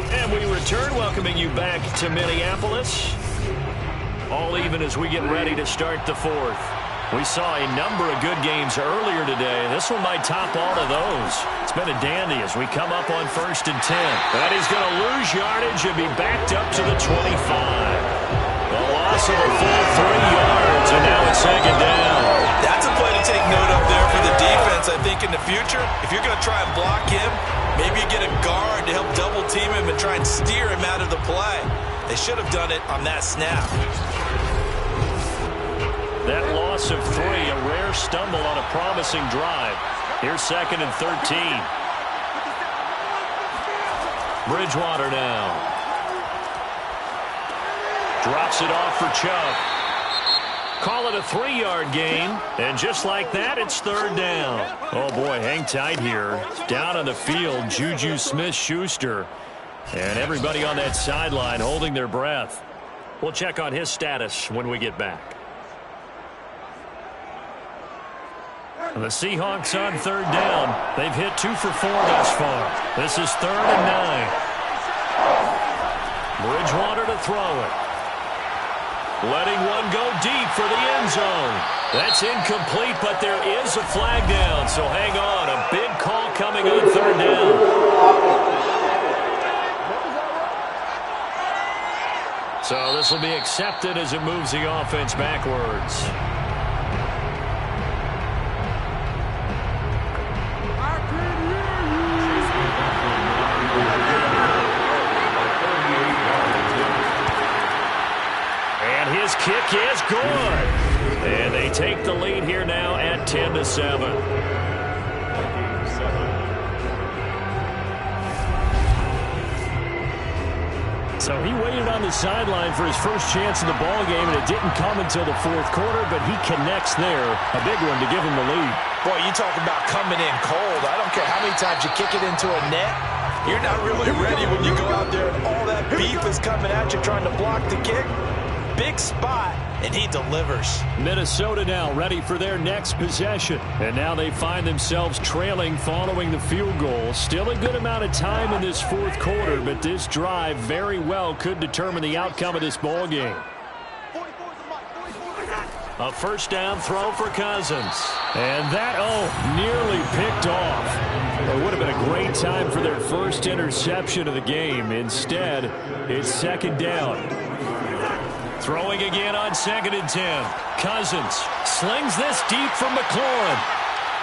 And we return, welcoming you back to Minneapolis. All even as we get ready to start the 4th. We saw a number of good games earlier today. This one might top all of those. It's been a dandy as we come up on 1st and 10. But he's going to lose yardage and be backed up to the 25. The loss of a full 3 yards, and now it's 2nd down. That's a play to take note of there for the defense, I think, in the future. If you're going to try and block him, maybe you get a guard to help double team him and try and steer him out of the play. They should have done it on that snap. That loss of 3, a rare stumble on a promising drive. Here's 2nd and 13. Bridgewater now. Drops it off for Chubb. Call it a 3-yard gain. And just like that, it's 3rd down. Oh, boy, hang tight here. Down on the field, Juju Smith-Schuster. And everybody on that sideline holding their breath. We'll check on his status when we get back. The Seahawks on 3rd down. They've hit 2 for 4 thus far. This is 3rd and 9. Bridgewater to throw it. Letting one go deep for the end zone. That's incomplete, but there is a flag down, so hang on. A big call coming on 3rd down. So this will be accepted as it moves the offense backwards. His kick is good. And they take the lead here now at 10-7. So he waited on the sideline for his first chance in the ball game, and it didn't come until the 4th quarter, but he connects there. A big one to give him the lead. Boy, you talk about coming in cold. I don't care how many times you kick it into a net. You're not really ready when you go out there and all that beef is coming at you trying to block the kick. Big spot, and he delivers. Minnesota now ready for their next possession. And now they find themselves trailing following the field goal. Still a good amount of time in this fourth quarter, but this drive very well could determine the outcome of this ball game. A first down throw for Cousins. And that, nearly picked off. It would have been a great time for their first interception of the game. Instead, it's second down. Throwing again on 2nd and 10. Cousins slings this deep from McLaurin.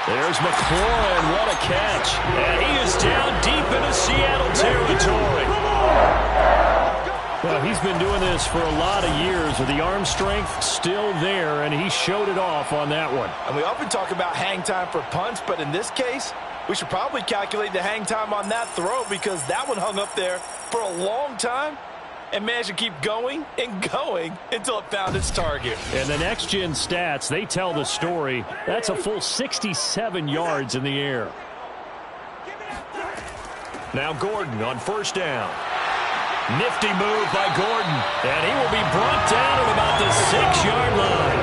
There's McLaurin. What a catch. And he is down deep into Seattle territory. Well, he's been doing this for a lot of years with the arm strength still there, and he showed it off on that one. And we often talk about hang time for punts, but in this case, we should probably calculate the hang time on that throw because that one hung up there for a long time and managed to keep going and going until it found its target. And the next-gen stats, they tell the story. That's a full 67 yards in the air. Now Gordon on first down. Nifty move by Gordon, and he will be brought down at about the 6-yard line.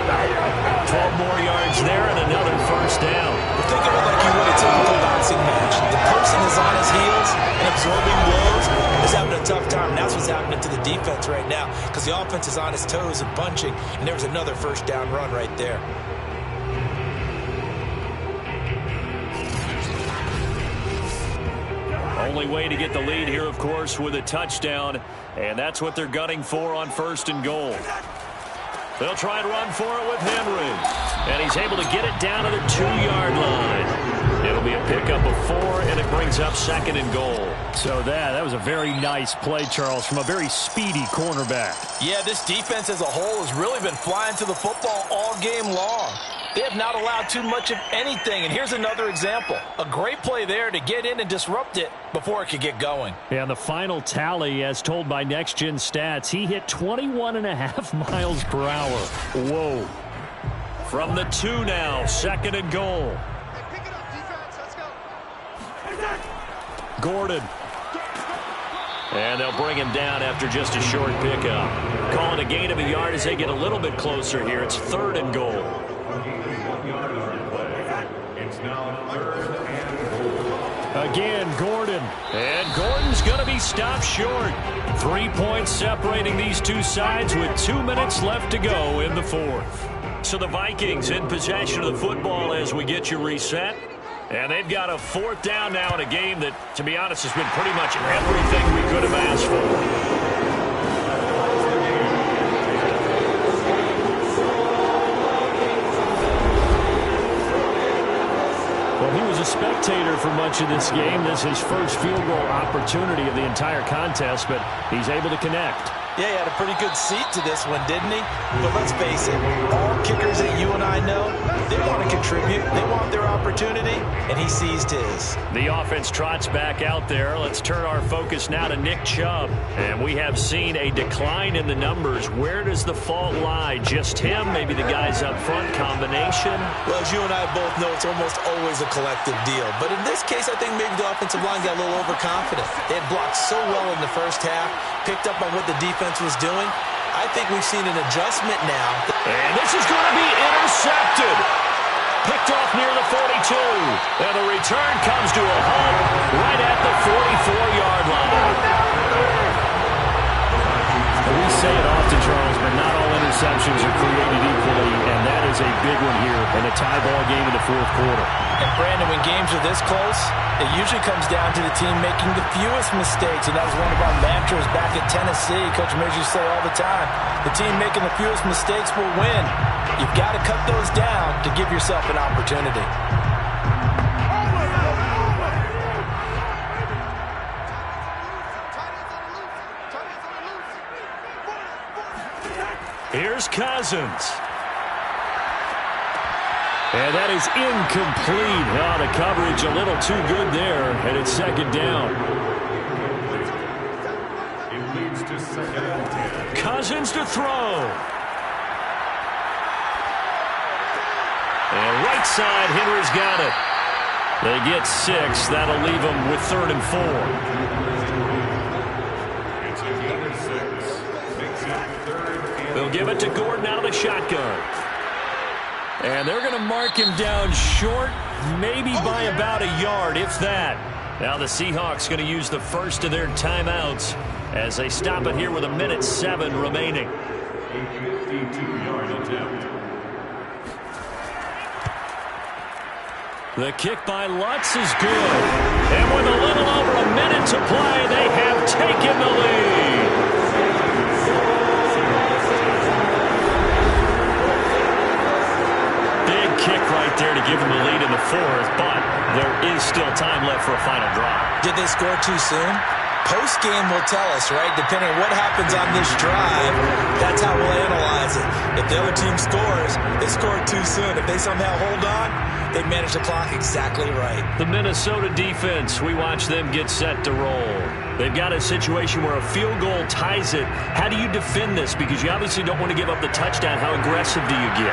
12 more yards there and another first down. Well, think of it like you would a typical boxing match. The person is on his heels and absorbing blows is having a tough time. And that's what's happening to the defense right now because the offense is on his toes and punching, and there's another first down run right there. Only way to get the lead here, of course, with a touchdown, and that's what they're gunning for on 1st and goal. They'll try and run for it with Henry, and he's able to get it down to the 2-yard line. It'll be a pickup of 4, and it brings up 2nd and goal. So that was a very nice play, Charles, from a very speedy cornerback. Yeah, this defense as a whole has really been flying to the football all game long. They have not allowed too much of anything, and here's another example. A great play there to get in and disrupt it before it could get going. And the final tally, as told by Next Gen Stats, he hit 21.5 miles per hour. Whoa. From the 2 now, 2nd and goal. Gordon. And they'll bring him down after just a short pickup. Calling a gain of a yard as they get a little bit closer here. It's 3rd and goal. Again, Gordon. And Gordon's going to be stopped short. 3 points separating these two sides with 2 minutes left to go in the fourth. So the Vikings in possession of the football as we get you reset. And they've got a 4th down now in a game that, to be honest, has been pretty much everything we could have asked for. A spectator for much of this game. This is his first field goal opportunity of the entire contest, but he's able to connect. Yeah, he had a pretty good seat to this one, didn't he? But let's face it, all kickers that you and I know, they want to contribute. They want their opportunity, and he seized his. The offense trots back out there. Let's turn our focus now to Nick Chubb. And we have seen a decline in the numbers. Where does the fault lie? Just him? Maybe the guys up front? Combination? Well, as you and I both know, it's almost always a collective deal. But in this case, I think maybe the offensive line got a little overconfident. They had blocked so well in the first half, picked up on what the defense was doing. I think we've seen an adjustment now. And this is going to be intercepted. Picked off near the 42. And the return comes to a halt right at the 44-yard line. We say it often, Charles, but not all interceptions are created equally, and that is a big one here in a tie ball game in the fourth quarter. And Brandon, when games are this close, it usually comes down to the team making the fewest mistakes, and that was one of our mantras back at Tennessee. Coach Mears used to say all the time, the team making the fewest mistakes will win. You've got to cut those down to give yourself an opportunity. Here's Cousins. And that is incomplete. Oh, the coverage a little too good there, and it's 2nd down. It leads to 2nd and 10. Cousins to throw. And right side, Henry's got it. They get 6. That'll leave them with 3rd and 4. It's a gain of 6. Makes it 3rd and They'll give it to Gordon out of the shotgun. And they're going to mark him down short, maybe by about a yard, if that. Now the Seahawks going to use the first of their timeouts as they stop it here with 1:07 remaining. a 52-yard attempt. The kick by Lutz is good. And with a little over a minute to play, they have taken the lead. Big kick right there to give them the lead in the 4th, but there is still time left for a final drive. Did they score too soon? Post-game will tell us, right? Depending on what happens on this drive, that's how we'll analyze it. If the other team scores, they scored too soon. If they somehow hold on, they manage the clock exactly right. The Minnesota defense, we watch them get set to roll. They've got a situation where a field goal ties it. How do you defend this? Because you obviously don't want to give up the touchdown. How aggressive do you get?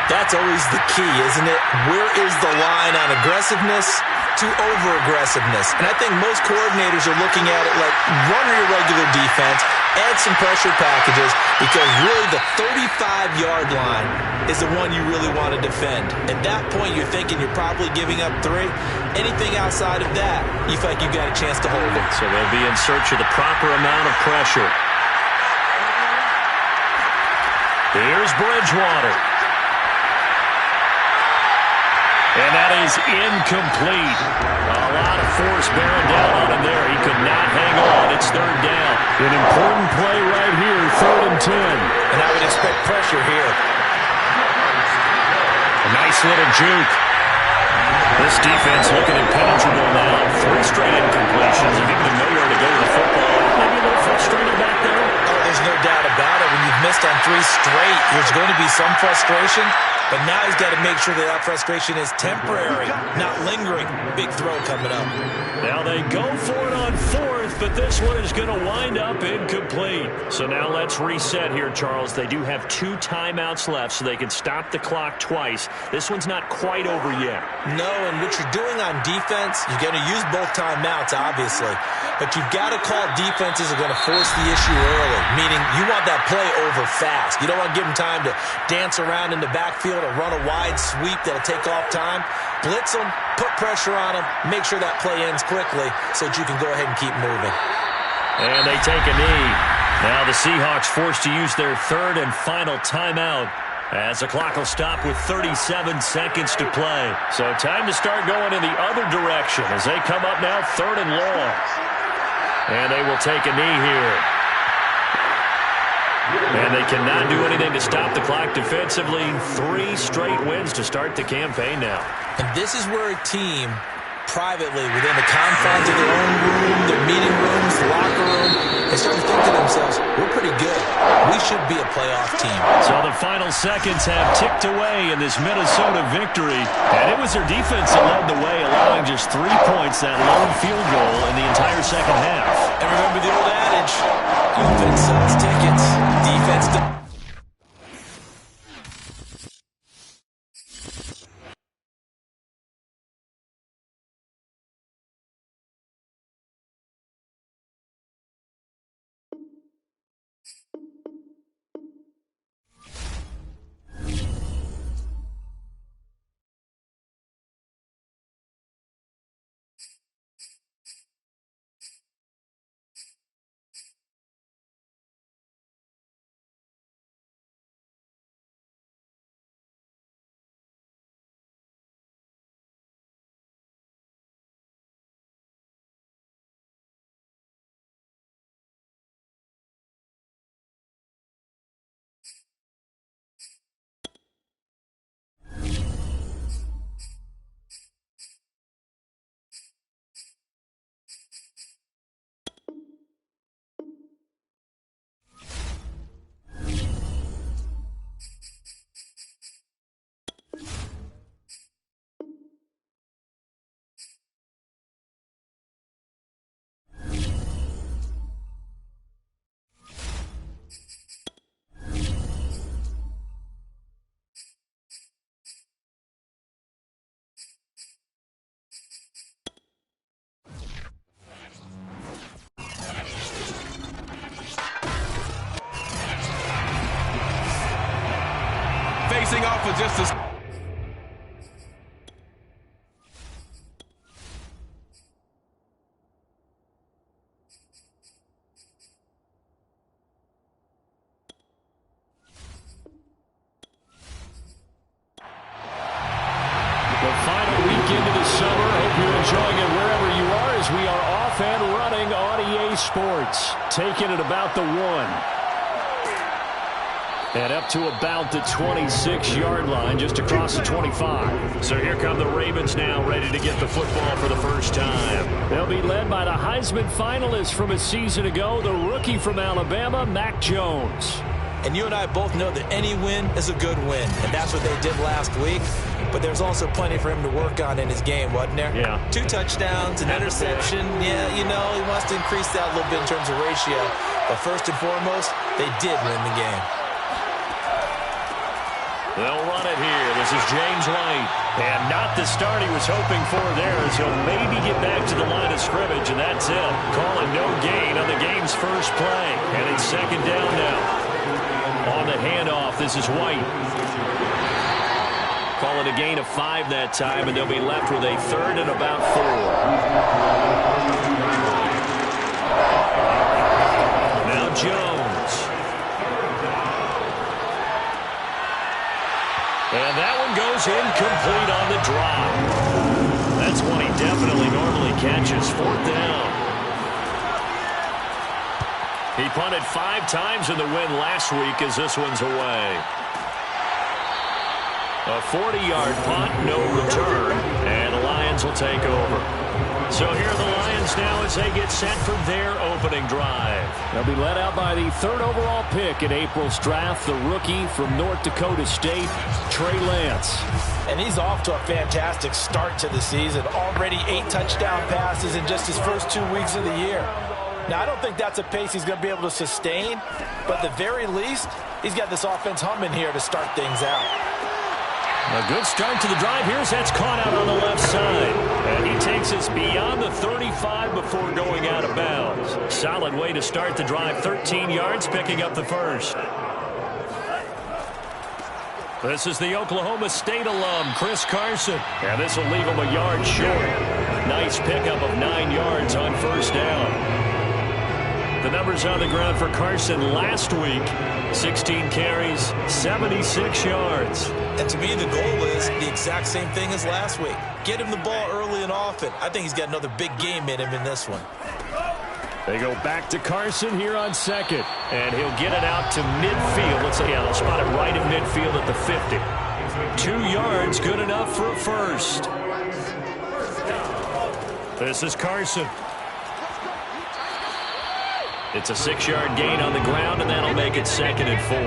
That's always the key, isn't it? Where is the line on aggressiveness to over-aggressiveness? And I think most coordinators are looking at it like run your regular defense, add some pressure packages, because really the 35-yard line is the one you really want to defend. At that point, you're thinking you're probably giving up 3. Anything outside of that, you feel like you've got a chance to hold it. So they'll be in search of the proper amount of pressure. Here's Bridgewater. And that is incomplete. A lot of force bearing down on him there. He could not hang on. It's 3rd down. An important play right here, 3rd and 10. And I would expect pressure here. A nice little juke. This defense looking impenetrable now. 3 straight incompletions. I think they know where to go with the football. Maybe a little frustrated back there. Oh, there's no doubt about it. When you've missed on 3 straight, there's going to be some frustration. But now he's got to make sure that frustration is temporary, not lingering. Big throw coming up. Now they go for it on 4th, but this one is going to wind up incomplete. So now let's reset here, Charles. They do have 2 timeouts left, so they can stop the clock twice. This one's not quite over yet. No, and what you're doing on defense, you're going to use both timeouts, obviously. But you've got to call defenses are going to force the issue early, meaning you want that play over fast. You don't want to give them time to dance around in the backfield or run a wide sweep that'll take off time. Blitz them, put pressure on them, make sure that play ends quickly so that you can go ahead and keep moving. And they take a knee. Now the Seahawks forced to use their 3rd and final timeout as the clock will stop with 37 seconds to play. So time to start going in the other direction as they come up now 3rd and long. And they will take a knee here. And they cannot do anything to stop the clock defensively. 3 straight wins to start the campaign now. And this is where a team, privately, within the confines of their own room, their meeting rooms, the locker room, they start to think to themselves, we're pretty good. We should be a playoff team. So the final seconds have ticked away in this Minnesota victory. And it was their defense that led the way, allowing just 3 points, that lone field goal in the entire second half. And remember the old adage, offense sells tickets, defense Facing off for just a... The final weekend of the summer. Hope you're enjoying it wherever you are as we are off and running on EA Sports. Taking it about the 1. And up to about the 26-yard line, just across the 25. So here come the Ravens now, ready to get the football for the first time. They'll be led by the Heisman finalist from a season ago, the rookie from Alabama, Mac Jones. And you and I both know that any win is a good win, and that's what they did last week. But there's also plenty for him to work on in his game, wasn't there? Yeah. 2 touchdowns, an interception. Yeah, you know, he wants to increase that a little bit in terms of ratio. But first and foremost, they did win the game. They'll run it here. This is James White. And not the start he was hoping for there, as he'll maybe get back to the line of scrimmage, and that's it. Calling no gain on the game's first play. And it's second down now. On the handoff, this is White. Calling a gain of 5 that time, and they'll be left with a third and about 4. Now Jones. And that one goes incomplete on the drop. That's one he definitely normally catches. 4th down. He punted 5 times in the win last week as this one's away. A 40-yard punt, no return, and the Lions will take over. So here are the Lions now as they get set for their opening drive. They'll be led out by the 3rd overall pick in April's draft, the rookie from North Dakota State, Trey Lance. And he's off to a fantastic start to the season. Already 8 touchdown passes in just his first 2 weeks of the year. Now, I don't think that's a pace he's going to be able to sustain, but at the very least, he's got this offense humming here to start things out. A good start to the drive. Here's that's caught out on the left side. And he takes us beyond the 35 before going out of bounds. Solid way to start the drive. 13 yards, picking up the first. This is the Oklahoma State alum, Chris Carson. And this will leave him a yard short. Nice pickup of 9 yards on first down. The numbers on the ground for Carson last week. 16 carries, 76 yards. And to me, the goal is the exact same thing as last week. Get him the ball early and often. I think he's got another big game in him in this one. They go back to Carson here on second. And he'll get it out to midfield. Let's say, they'll spot it right at midfield at the 50. 2 yards, good enough for a first. This is Carson. It's a 6-yard gain on the ground, and that'll make it 2nd and 4.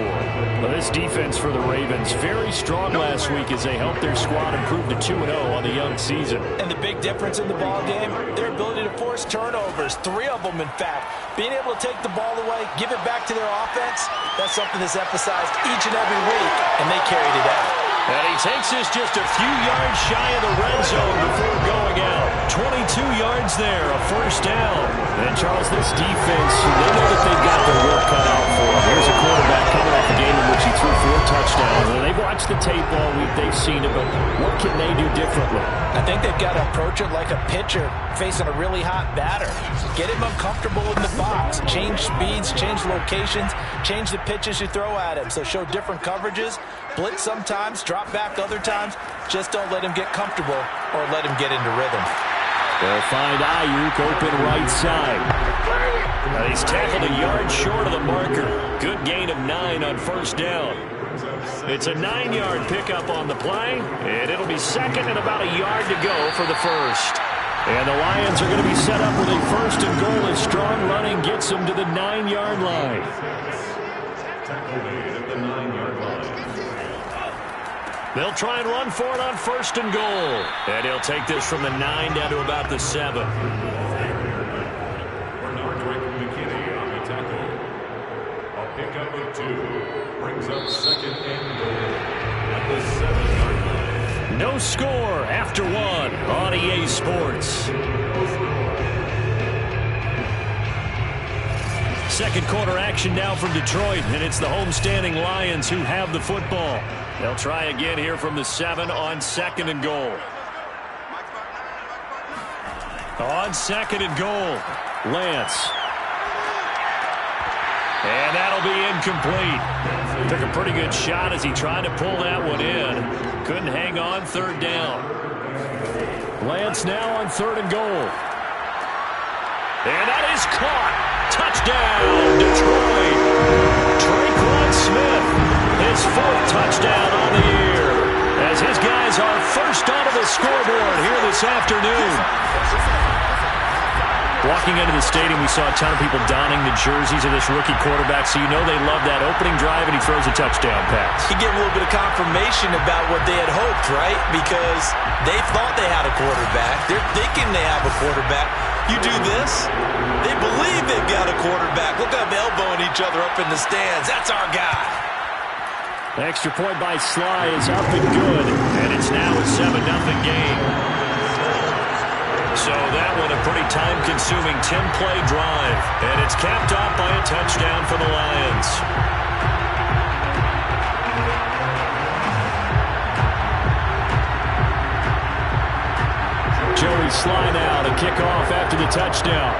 Well, this defense for the Ravens, very strong last week as they helped their squad improve to 2-0 on the young season. And the big difference in the ball game, their ability to force turnovers, 3 of them, in fact. Being able to take the ball away, give it back to their offense, that's something that's emphasized each and every week, and they carried it out. And he takes this just a few yards shy of the red zone before going out. 22 yards there, a first down. And, Charles, this defense, they know that they've got their work cut out for them. Here's a quarterback coming off a game in which he threw 4 touchdowns. And they've watched the tape all week. They've seen it, but what can they do differently? I think they've got to approach it like a pitcher facing a really hot batter. Get him uncomfortable in the box. Change speeds, change locations, change the pitches you throw at him. So show different coverages, blitz sometimes, drop back other times. Just don't let him get comfortable or let him get into rhythm. They'll find Ayuk open right side. Now he's tackled a yard short of the marker. Good gain of 9 on first down. It's a 9-yard pickup on the play, and it'll be 2nd and about a yard to go for the first. And the Lions are going to be set up with a 1st and goal as strong running gets them to the 9-yard line. Tackle made at the 9-yard line. They'll try and run for it on 1st and goal. And he'll take this from the 9 down to about the 7. Bernard McKinney on the tackle. A pickup of 2 brings up 2nd and goal at the 7-yard line. No score after 1 on EA Sports. Second quarter action now from Detroit, and it's the homestanding Lions who have the football. They'll try again here from the 7 on 2nd and goal. On 2nd and goal, Lance. And that'll be incomplete. Took a pretty good shot as he tried to pull that one in. Couldn't hang on 3rd down. Lance now on 3rd and goal. And that is caught. Touchdown, Detroit. Traquan Smith, his 4th touchdown on the year, as his guys are first onto the scoreboard here this afternoon. Walking into the stadium, we saw a ton of people donning the jerseys of this rookie quarterback, so you know they love that opening drive, and he throws a touchdown pass. You get a little bit of confirmation about what they had hoped, right? Because they thought they had a quarterback. They're thinking they have a quarterback. You do this, they believe they've got a quarterback. Look at them elbowing each other up in the stands. That's our guy. Extra point by Sly is up and good, and it's now a 7-0 game. So that one a pretty time-consuming 10-play drive, and it's capped off by a touchdown for the Lions. Joey Sly now to kick off after the touchdown.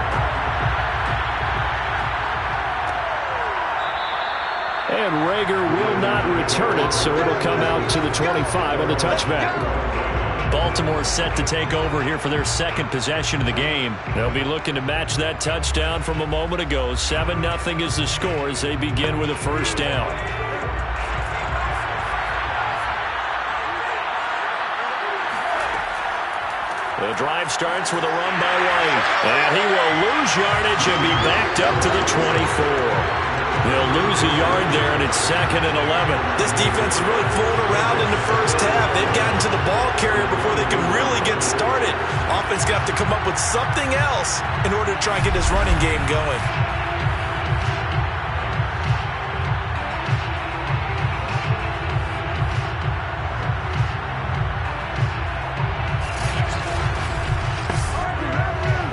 And Rager will not return it, so it'll come out to the 25 on the touchback. Baltimore set to take over here for their 2nd possession of the game. They'll be looking to match that touchdown from a moment ago. 7-0 is the score as they begin with a 1st down. The drive starts with a run by White. And he will lose yardage and be backed up to the 24. They'll lose a yard there, and it's 2nd and 11. This defense is really floating around in the first half. They've gotten to the ball carrier before they can really get started. Offense got to come up with something else in order to try and get this running game going.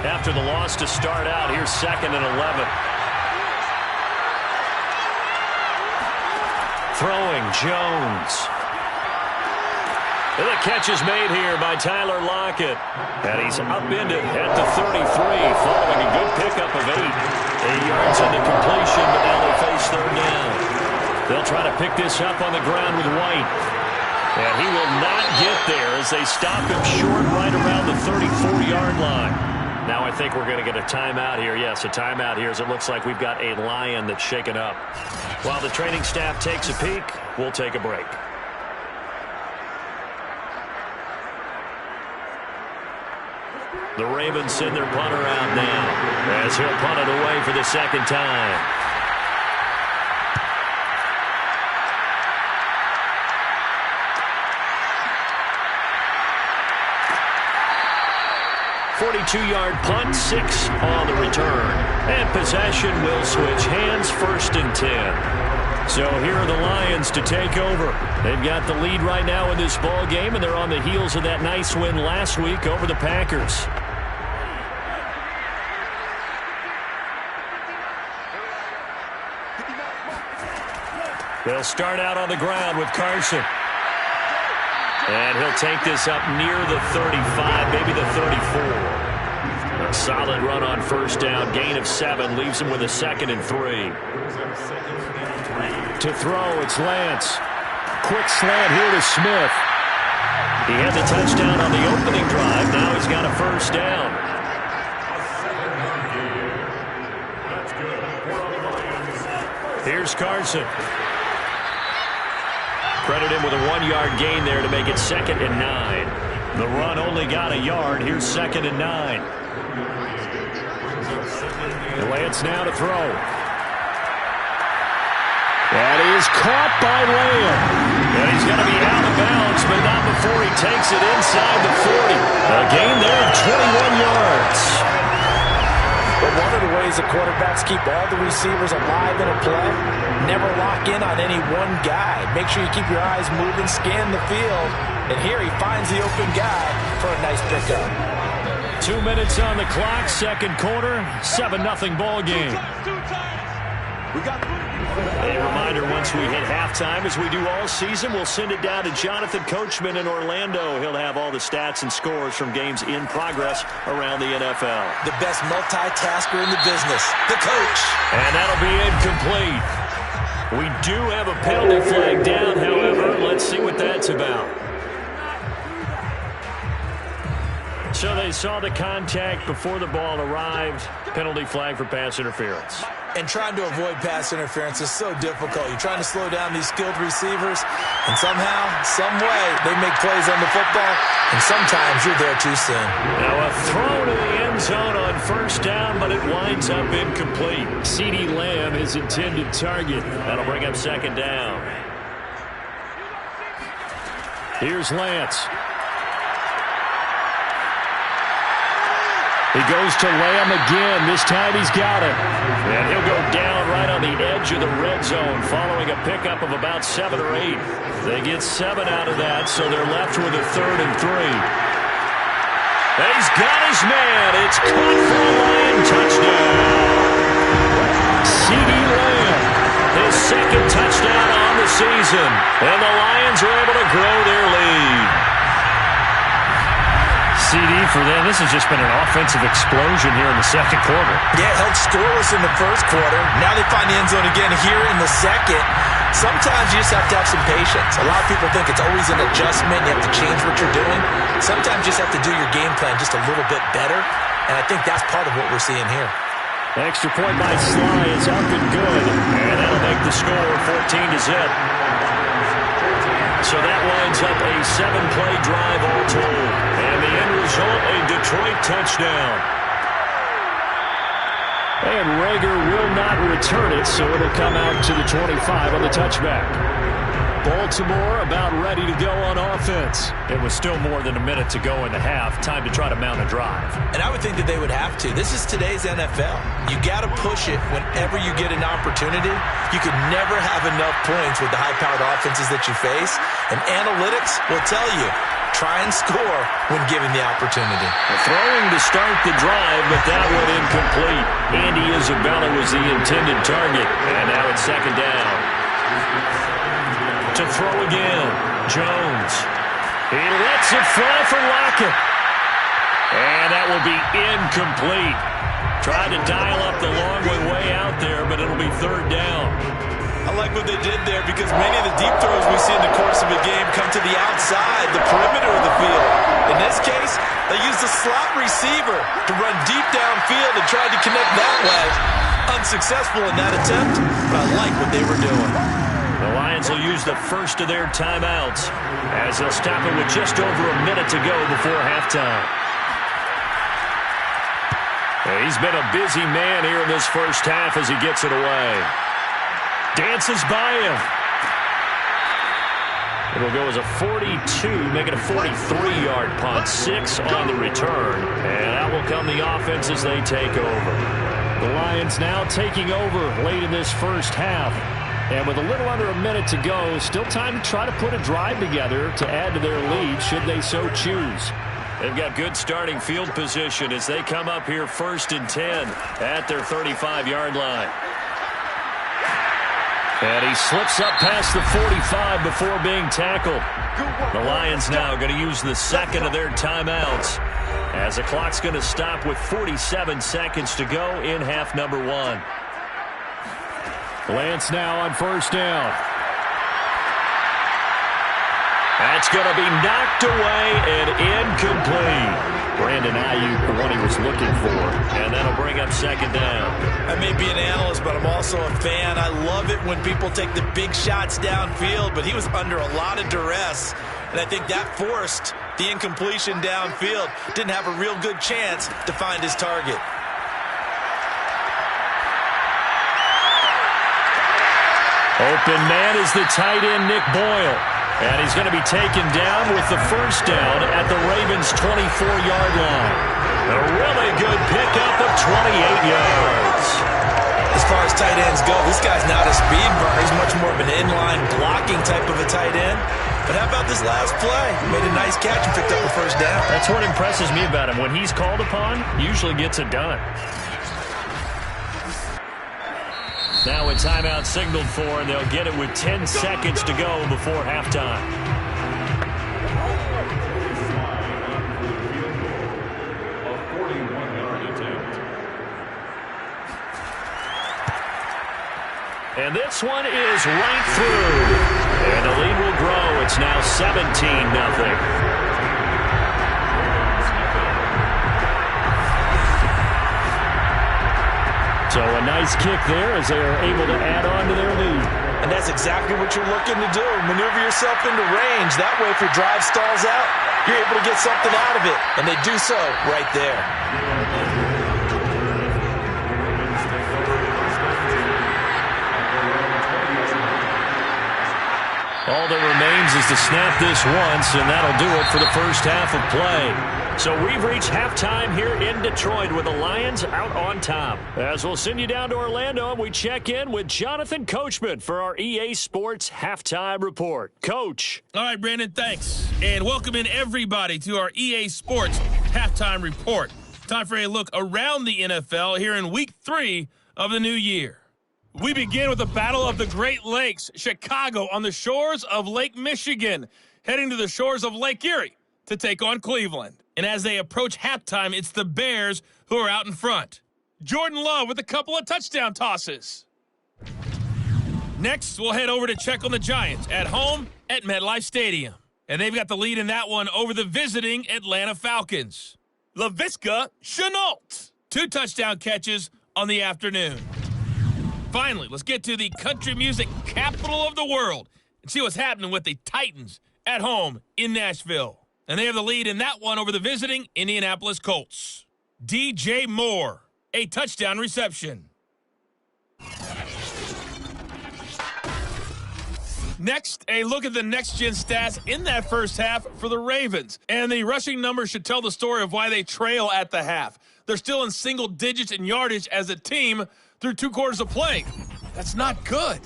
After the loss to start out, here's 2nd and 11. Throwing, Jones. And the catch is made here by Tyler Lockett. And he's upended at the 33, following a good pickup of 8. 8 yards on the completion, but now they face 3rd down. They'll try to pick this up on the ground with White. And he will not get there as they stop him short right around the 34-yard line. Now I think we're going to get a timeout here. Yes, a timeout here as it looks like we've got a Lion that's shaken up. While the training staff takes a peek, we'll take a break. The Ravens send their punter out now as he'll punt it away for the 2nd time. 42-yard punt, 6 on the return. And possession will switch hands, 1st and 10. So here are the Lions to take over. They've got the lead right now in this ball game, and they're on the heels of that nice win last week over the Packers. They'll start out on the ground with Carson. And he'll take this up near the 35, maybe the 34. A solid run on 1st down, gain of 7, leaves him with a 2nd and 3. To throw, it's Lance. Quick slant here to Smith. He had the touchdown on the opening drive. Now he's got a 1st down. Here's Carson. Credit him with a 1-yard gain there to make it 2nd and 9. The run only got a yard. Here's 2nd and 9. And Lance now to throw. That is caught by Lamb. And he's going to be out of bounds, but not before he takes it inside the 40. A gain there of 21 yards. But one of the ways the quarterbacks keep all the receivers alive in a play, never lock in on any one guy. Make sure you keep your eyes moving, scan the field. And here he finds the open guy for a nice pickup. 2 minutes on the clock, 2nd quarter, 7-0 ball game. We got A reminder, once we hit halftime, as we do all season, we'll send it down to Jonathan Coachman in Orlando. He'll have all the stats and scores from games in progress around the NFL. The best multitasker in the business, the coach. And that'll be incomplete. We do have a penalty flag down, however. Let's see what that's about. So they saw the contact before the ball arrived. Penalty flag for pass interference. And trying to avoid pass interference is so difficult. You're trying to slow down these skilled receivers, and somehow, some way, they make plays on the football, and sometimes you're there too soon. Now a throw to the end zone on first down, but it winds up incomplete. CeeDee Lamb, his intended target. That'll bring up second down. Here's Lance. He goes to Lamb again. This time he's got it. And he'll go down right on the edge of the red zone following a pickup of about 7 or 8. They get 7 out of that, so they're left with a 3rd and 3. And he's got his man. It's caught for a Lion touchdown. CeeDee Lamb, his second touchdown on the season. And the Lions are able to grow their lead. CD for them. This has just been an offensive explosion here in the second quarter. Yeah, held scoreless in the first quarter. Now they find the end zone again here in the second. Sometimes you just have to have some patience. A lot of people think it's always an adjustment. You have to change what you're doing. Sometimes you just have to do your game plan just a little bit better. And I think that's part of what we're seeing here. Extra point by Sly is up and good. And that'll make the score 14-0. So that winds up a 7-play drive all told. And the end result, a Detroit touchdown. And Reagor will not return it, so it'll come out to the 25 on the touchback. Baltimore about ready to go on offense. It was still more than a minute to go in the half. Time to try to mount a drive. And I would think that they would have to. This is today's NFL. You got to push it whenever you get an opportunity. You can never have enough points with the high-powered offenses that you face. And analytics will tell you, try and score when given the opportunity. Throwing to start the drive, but that one incomplete. Andy Isabella was the intended target. And now it's second down. To throw again, Jones. He lets it fly for Lockett. And that will be incomplete. Tried to dial up the long way out there, but it'll be third down. I like what they did there because many of the deep throws we see in the course of a game come to the outside, the perimeter of the field. In this case, they used a slot receiver to run deep downfield and tried to connect that way. Unsuccessful in that attempt, but I like what they were doing. The Lions will use the first of their timeouts as they'll stop it with just over a minute to go before halftime. He's been a busy man here in this first half as he gets it away. Dances by him. It'll go as a 42, make it a 43-yard punt. 6 on the return. And out will come the offense as they take over. The Lions now taking over late in this first half. And with a little under a minute to go, still time to try to put a drive together to add to their lead should they so choose. They've got good starting field position as they come up here 1st and 10 at their 35-yard line. And he slips up past the 45 before being tackled. The Lions now going to use the second of their timeouts as the clock's going to stop with 47 seconds to go in half number 1. Lance now on first down. That's going to be knocked away and incomplete. Brandon Ayuk, the one he was looking for. And that'll bring up second down. I may be an analyst, but I'm also a fan. I love it when people take the big shots downfield, but he was under a lot of duress. And I think that forced the incompletion downfield. Didn't have a real good chance to find his target. Open man is the tight end, Nick Boyle. And he's going to be taken down with the first down at the Ravens' 24-yard line. A really good pickup of 28 yards. As far as tight ends go, this guy's not a speed burner. He's much more of an inline blocking type of a tight end. But how about this last play? He made a nice catch and picked up the first down. That's what impresses me about him. When he's called upon, usually gets it done. Now a timeout signaled for, and they'll get it with 10 seconds to go before halftime. A 41-yard attempt. And this one is right through. And the lead will grow. It's now 17-0. So a nice kick there as they are able to add on to their lead. And that's exactly what you're looking to do. Maneuver yourself into range. That way, if your drive stalls out, you're able to get something out of it. And they do so right there. All that remains is to snap this once, and that'll do it for the first half of play. So we've reached halftime here in Detroit with the Lions out on top. As we'll send you down to Orlando, and we check in with Jonathan Coachman for our EA Sports Halftime Report. Coach. All right, Brandon, thanks. And welcome in everybody to our EA Sports Halftime Report. Time for a look around the NFL here in Week 3 of the new year. We begin with the Battle of the Great Lakes, Chicago on the shores of Lake Michigan, heading to the shores of Lake Erie to take on Cleveland. And as they approach halftime, it's the Bears who are out in front. Jordan Love with a couple of touchdown tosses. Next, we'll head over to check on the Giants at home at MetLife Stadium. And they've got the lead in that one over the visiting Atlanta Falcons. Laviska Shenault, 2 touchdown catches on the afternoon. Finally, let's get to the country music capital of the world and see what's happening with the Titans at home in Nashville. And they have the lead in that one over the visiting Indianapolis Colts. DJ Moore, a touchdown reception. Next, a look at the next-gen stats in that first half for the Ravens. And the rushing numbers should tell the story of why they trail at the half. They're still in single digits in yardage as a team through 2 quarters of play. That's not good.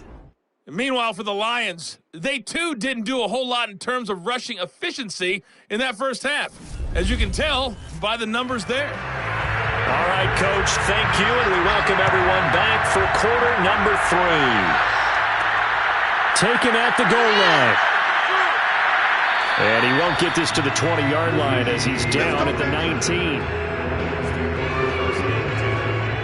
And meanwhile, for the Lions, they too didn't do a whole lot in terms of rushing efficiency in that first half, as you can tell by the numbers there. All right, Coach, thank you, and we welcome everyone back for quarter number 3. Taken at the goal line. And he won't get this to the 20-yard line as he's down at the 19.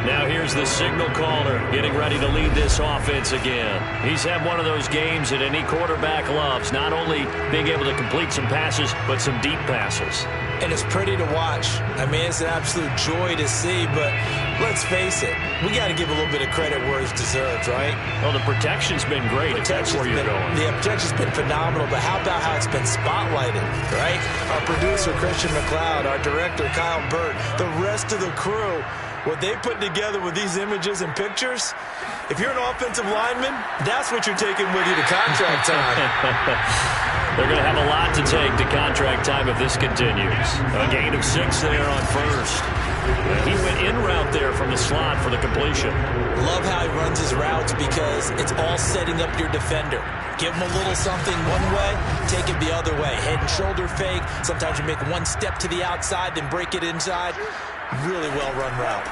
Now here's the signal caller getting ready to lead this offense again. He's had one of those games that any quarterback loves, not only being able to complete some passes, but some deep passes. And it's pretty to watch. I mean, it's an absolute joy to see, but let's face it, we got to give a little bit of credit where it's deserved, right? Well, the protection's been great if that's where you're going. The protection's been phenomenal, but how about how it's been spotlighted, right? Our producer, Christian McLeod, our director, Kyle Burt, the rest of the crew, what they put together with these images and pictures, if you're an offensive lineman, that's what you're taking with you to contract time. They're going to have a lot to take to contract time if this continues. A gain of 6 there on first. He went in route there from the slot for the completion. Love how he runs his routes because it's all setting up your defender. Give him a little something one way, take it the other way. Head and shoulder fake. Sometimes you make one step to the outside, then break it inside. Really well-run route.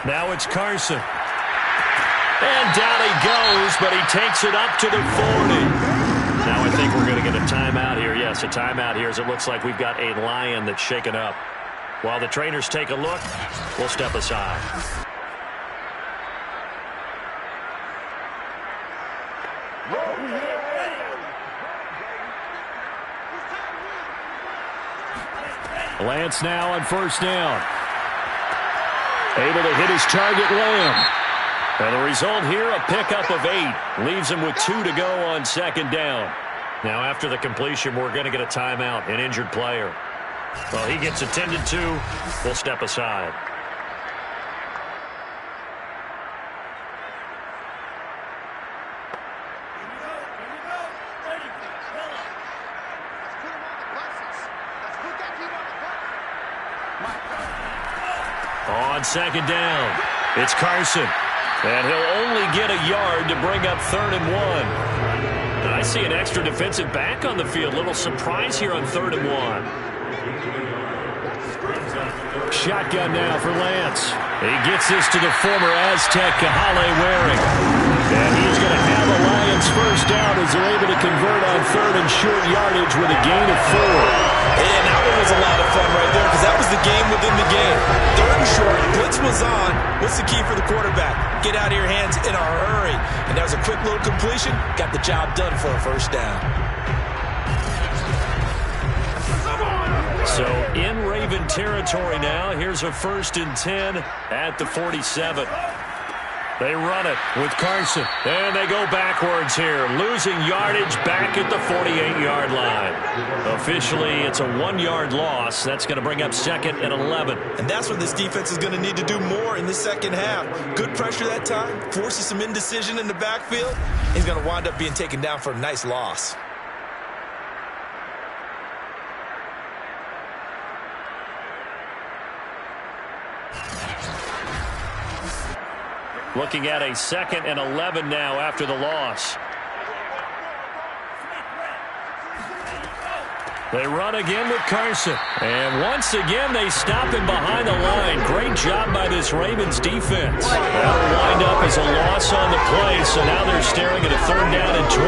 Now it's Carson. And down he goes, but he takes it up to the 40. Now I think we're going to get a timeout here. Yes, a timeout here as it looks like we've got a Lion that's shaken up. While the trainers take a look, we'll step aside. Lance now on first down. Able to hit his target, Lamb. And the result here, a pickup of 8. Leaves him with 2 to go on second down. Now after the completion, we're going to get a timeout, an injured player. Well, he gets attended to. We'll step aside. On second down, it's Carson. And he'll only get a yard to bring up 3rd and 1. And I see an extra defensive back on the field. Little surprise here on 3rd and 1. Shotgun now for Lance. He gets this to the former Aztec, Kahale Waring. And he's going to have the Lions first down as they're able to convert on third and short yardage with a gain of 4. And that one was a lot of fun right there because that was the game within the game. Third and short, blitz was on. What's the key for the quarterback? Get out of your hands in a hurry. And that was a quick little completion. Got the job done for a first down. So in Raven territory now. Here's a 1st and 10 at the 47. They run it with Carson. And they go backwards here. Losing yardage back at the 48-yard line. Officially, it's a 1-yard loss. That's going to bring up 2nd and 11. And that's what this defense is going to need to do more in the second half. Good pressure that time. Forces some indecision in the backfield. He's going to wind up being taken down for a nice loss. Looking at a 2nd and 11 now after the loss. They run again with Carson. And once again, they stop him behind the line. Great job by this Ravens defense. That'll wind up as a loss on the play, so now they're staring at a 3rd down and 12.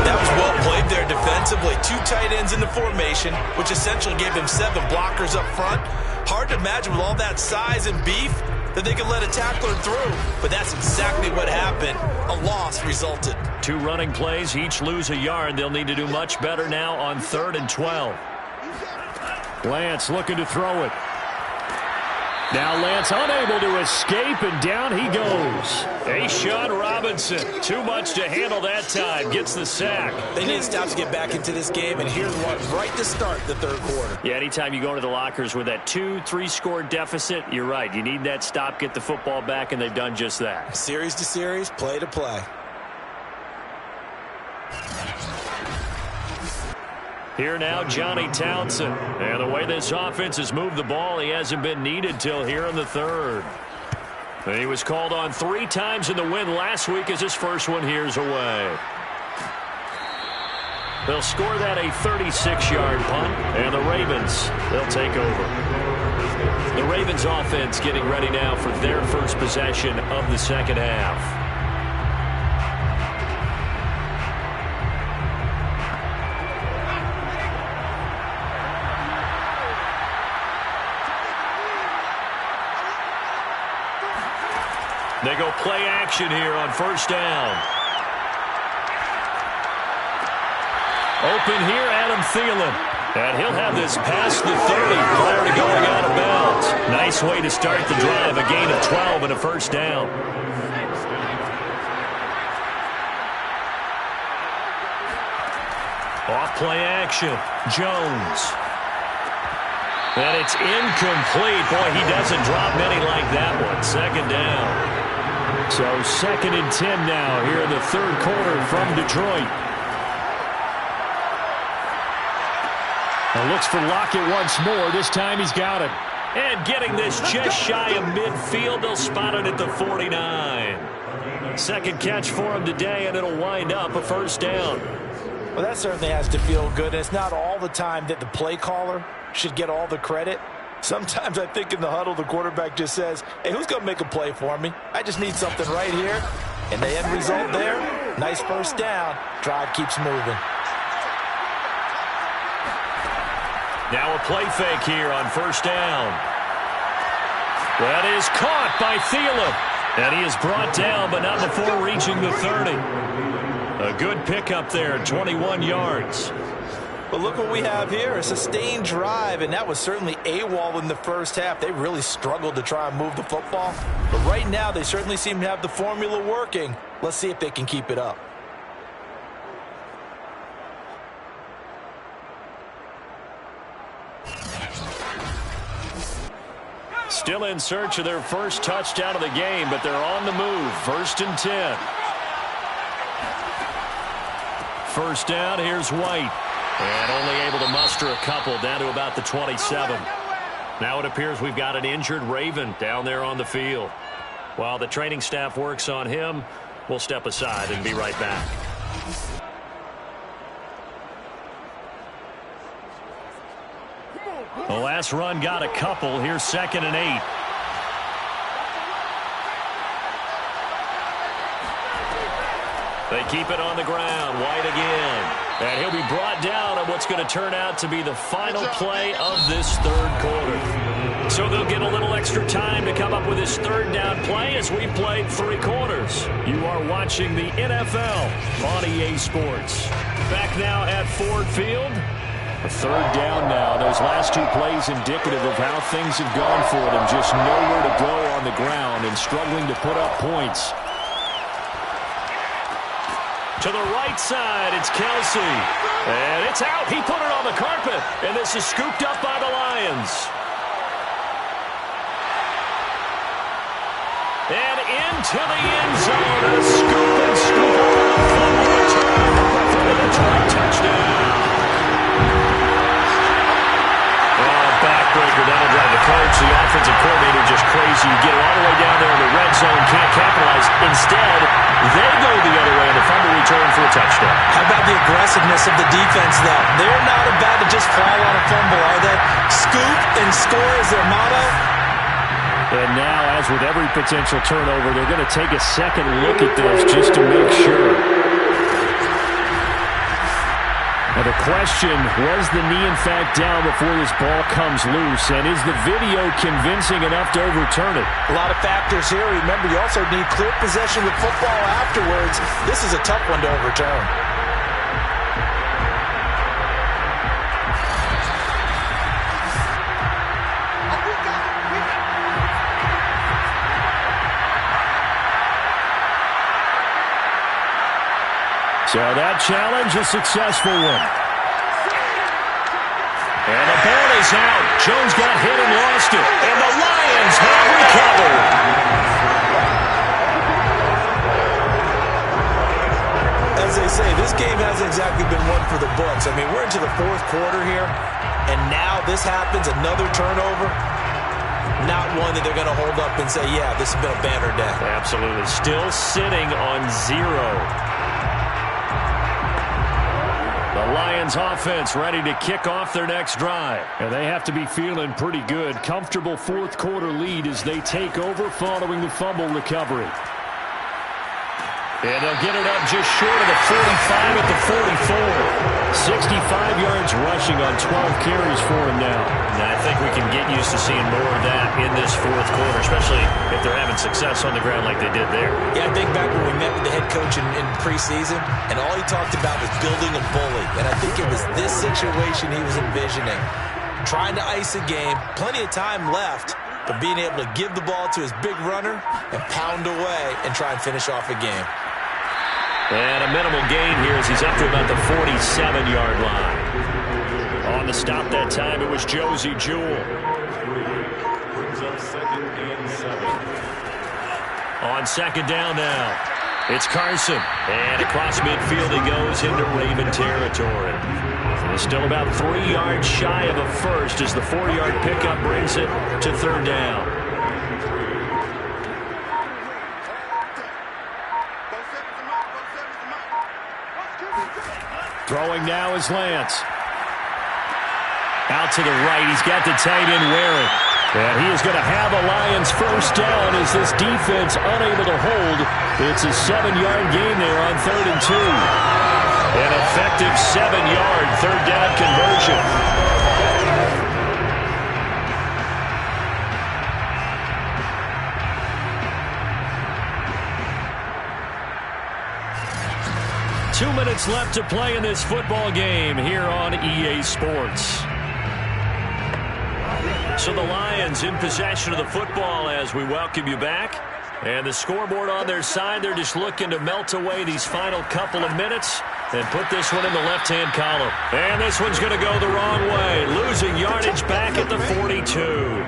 That was well played there defensively. 2 tight ends in the formation, which essentially gave them 7 blockers up front. Hard to imagine with all that size and beef that they could let a tackler through, but that's exactly what happened. A loss resulted. 2 running plays, each lose a yard. They'll need to do much better now on 3rd and 12. Lance looking to throw it. Now Lance unable to escape, and down he goes. A'Shawn Robinson, too much to handle that time, gets the sack. They need to stop to get back into this game, and here's one right to start the 3rd quarter. Yeah, anytime you go into the lockers with that 2-3 score deficit, you're right. You need that stop, get the football back, and they've done just that. Series to series, play to play. Here now, Johnny Townsend. And the way this offense has moved the ball, he hasn't been needed till here in the 3rd. And he was called on 3 times in the win last week as his first one here's away. They'll score that a 36-yard punt, and the Ravens, they'll take over. The Ravens offense getting ready now for their first possession of the second half. They go play action here on 1st down. Open here, Adam Thielen. And he'll have this past the 30 prior to going out of bounds. Nice way to start the drive. A gain of 12 and a 1st down. Off play action. Jones. And it's incomplete. Boy, he doesn't drop many like that one. 2nd down. So 2nd and 10 now here in the 3rd quarter from Detroit. Now looks for Lockett once more. This time he's got it. And getting this just shy of midfield. They'll spot it at the 49. 2nd catch for him today, and it'll wind up a 1st down. Well, that certainly has to feel good. And it's not all the time that the play caller should get all the credit. Sometimes I think in the huddle, the quarterback just says, hey, who's going to make a play for me? I just need something right here. And the end result there, nice 1st down. Drive keeps moving. Now a play fake here on 1st down. That is caught by Thielen. And he is brought down, but not before reaching the 30. A good pickup there, 21 yards. But look what we have here, a sustained drive, and that was certainly AWOL in the 1st half. They really struggled to try and move the football. But right now, they certainly seem to have the formula working. Let's see if they can keep it up. Still in search of their first touchdown of the game, but they're on the move. 1st and 10. 1st down, here's White. And only able to muster a couple down to about the 27. Now it appears we've got an injured Raven down there on the field. While the training staff works on him, we'll step aside and be right back. The last run got a couple. Here's 2nd and 8. They keep it on the ground. White again. And he'll be brought down on what's going to turn out to be the final play of this third quarter. So they'll get a little extra time to come up with this third down play as we played 3 quarters. You are watching the NFL on EA Sports. Back now at Ford Field. A third down now. Those last 2 plays indicative of how things have gone for them. Just nowhere to go on the ground and struggling to put up points. To the right side, it's Kelsey. And it's out. He put it on the carpet. And this is scooped up by the Lions. And into the end zone. A scoop and scoop. Fumble return for the Detroit touchdown. Backbreaker, that'll drive the coach, the offensive coordinator, just crazy. You get it all the way down there in the red zone, can't capitalize. Instead, they go the other way, and the fumble return for a touchdown. How about the aggressiveness of the defense, though? They're not about to just fall on a fumble, are they? Scoop and score is their motto. And now, as with every potential turnover, they're going to take a second look at this just to make sure. Now the question, was the knee in fact down before this ball comes loose? And is the video convincing enough to overturn it? A lot of factors here. Remember, you also need clear possession of the football afterwards. This is a tough one to overturn. So that challenge, a successful one. And the ball is out. Jones got hit and lost it. And the Lions have recovered. As they say, this game hasn't exactly been one for the books. I mean, we're into the 4th quarter here, and now this happens, another turnover. Not one that they're going to hold up and say, yeah, this has been a banner day. Absolutely. Still sitting on 0. The Lions offense ready to kick off their next drive. And they have to be feeling pretty good. Comfortable 4th quarter lead as they take over following the fumble recovery. And they'll get it up just short of the 45 at the 44. 65 yards rushing on 12 carries for him now. And I think we can get used to seeing more of that in this 4th quarter, especially if they're having success on the ground like they did there. Yeah, I think back when we met with the head coach in preseason, and all he talked about was building a bully. And I think it was this situation he was envisioning. Trying to ice a game, plenty of time left, but being able to give the ball to his big runner and pound away and try and finish off a game. And a minimal gain here as he's up to about the 47-yard line. On the stop that time, it was Josey Jewell. Brings up 2nd and 7. On 2nd down now, it's Carson. And across midfield he goes into Raven territory. And still about 3 yards shy of a first as the 4-yard pickup brings it to 3rd down. Throwing now is Lance. Out to the right. He's got the tight end Waring. And he is going to have a Lions first down as this defense unable to hold. It's a 7-yard gain there on 3rd and 2. An effective 7-yard 3rd down conversion. Two minutes left to play in this football game here on EA Sports. So the Lions in possession of the football as we welcome you back. And the scoreboard on their side, they're just looking to melt away these final couple of minutes and put this one in the left-hand column. And this one's going to go the wrong way. Losing yardage back at the 42.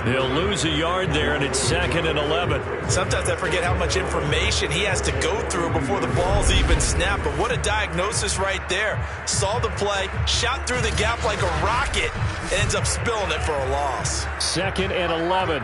They'll lose a yard there, and it's 2nd and 11. Sometimes I forget how much information he has to go through before the ball's even snapped. But what a diagnosis right there. Saw the play, shot through the gap like a rocket, and ends up spilling it for a loss. 2nd and 11.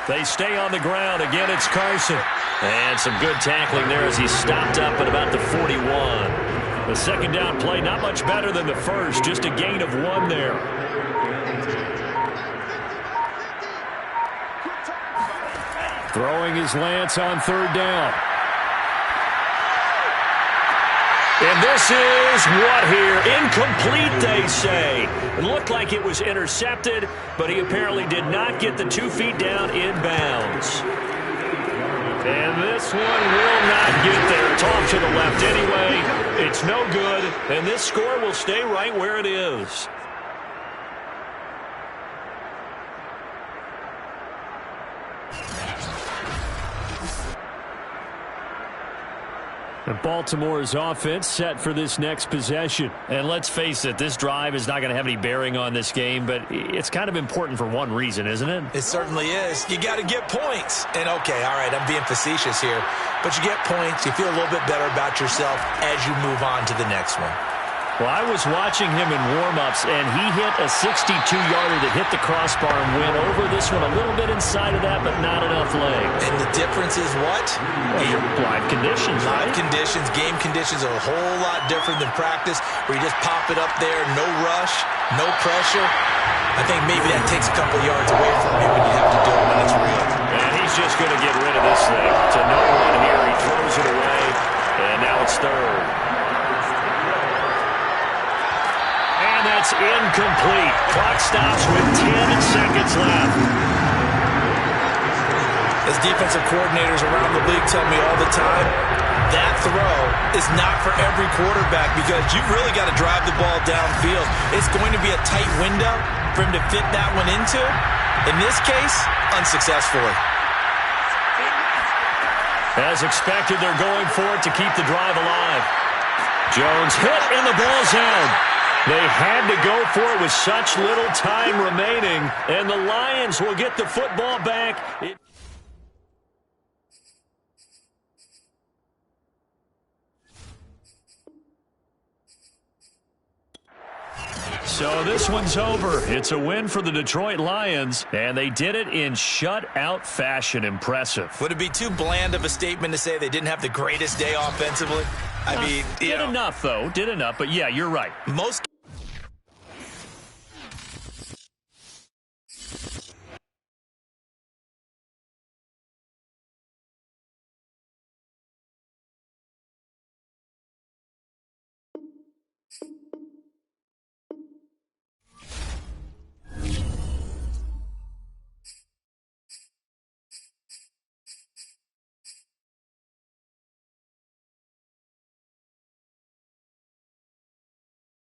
They stay on the ground. Again, it's Carson. And some good tackling there as he stopped up at about the 41. The second down play, not much better than the first, just a gain of 1 there. Throwing his Lance on 3rd down. And this is what here? Incomplete, they say. It looked like it was intercepted, but he apparently did not get the 2 feet down in bounds. And this one will not get there. It's off to the left anyway. It's no good, and this score will stay right where it is. And Baltimore's offense set for this next possession. And let's face it, this drive is not going to have any bearing on this game, but it's kind of important for one reason, isn't it? It certainly is. You got to get points. And, okay, all right, I'm being facetious here, but you get points, you feel a little bit better about yourself as you move on to the next one. Well, I was watching him in warm-ups, and he hit a 62-yarder that hit the crossbar and went over this one a little bit inside of that, but not enough legs. And the difference is what? Well, live conditions, right? Live conditions, game conditions are a whole lot different than practice, where you just pop it up there, no rush, no pressure. I think maybe that takes a couple yards away from you when you have to do it when it's real. And he's just going to get rid of this thing. It's a no-run here. He throws it away, and now it's 3rd. And that's incomplete. Clock stops with 10 seconds left. As defensive coordinators around the league tell me all the time, that throw is not for every quarterback because you've really got to drive the ball downfield. It's going to be a tight window for him to fit that one into. In this case, unsuccessfully. As expected, they're going for it to keep the drive alive. Jones hit and the ball's out. They had to go for it with such little time remaining, and the Lions will get the football back. So this one's over. It's a win for the Detroit Lions, and they did it in shutout fashion. Impressive. Would it be too bland of a statement to say they didn't have the greatest day offensively? I mean, did enough, though. Did enough, but yeah, you're right. Most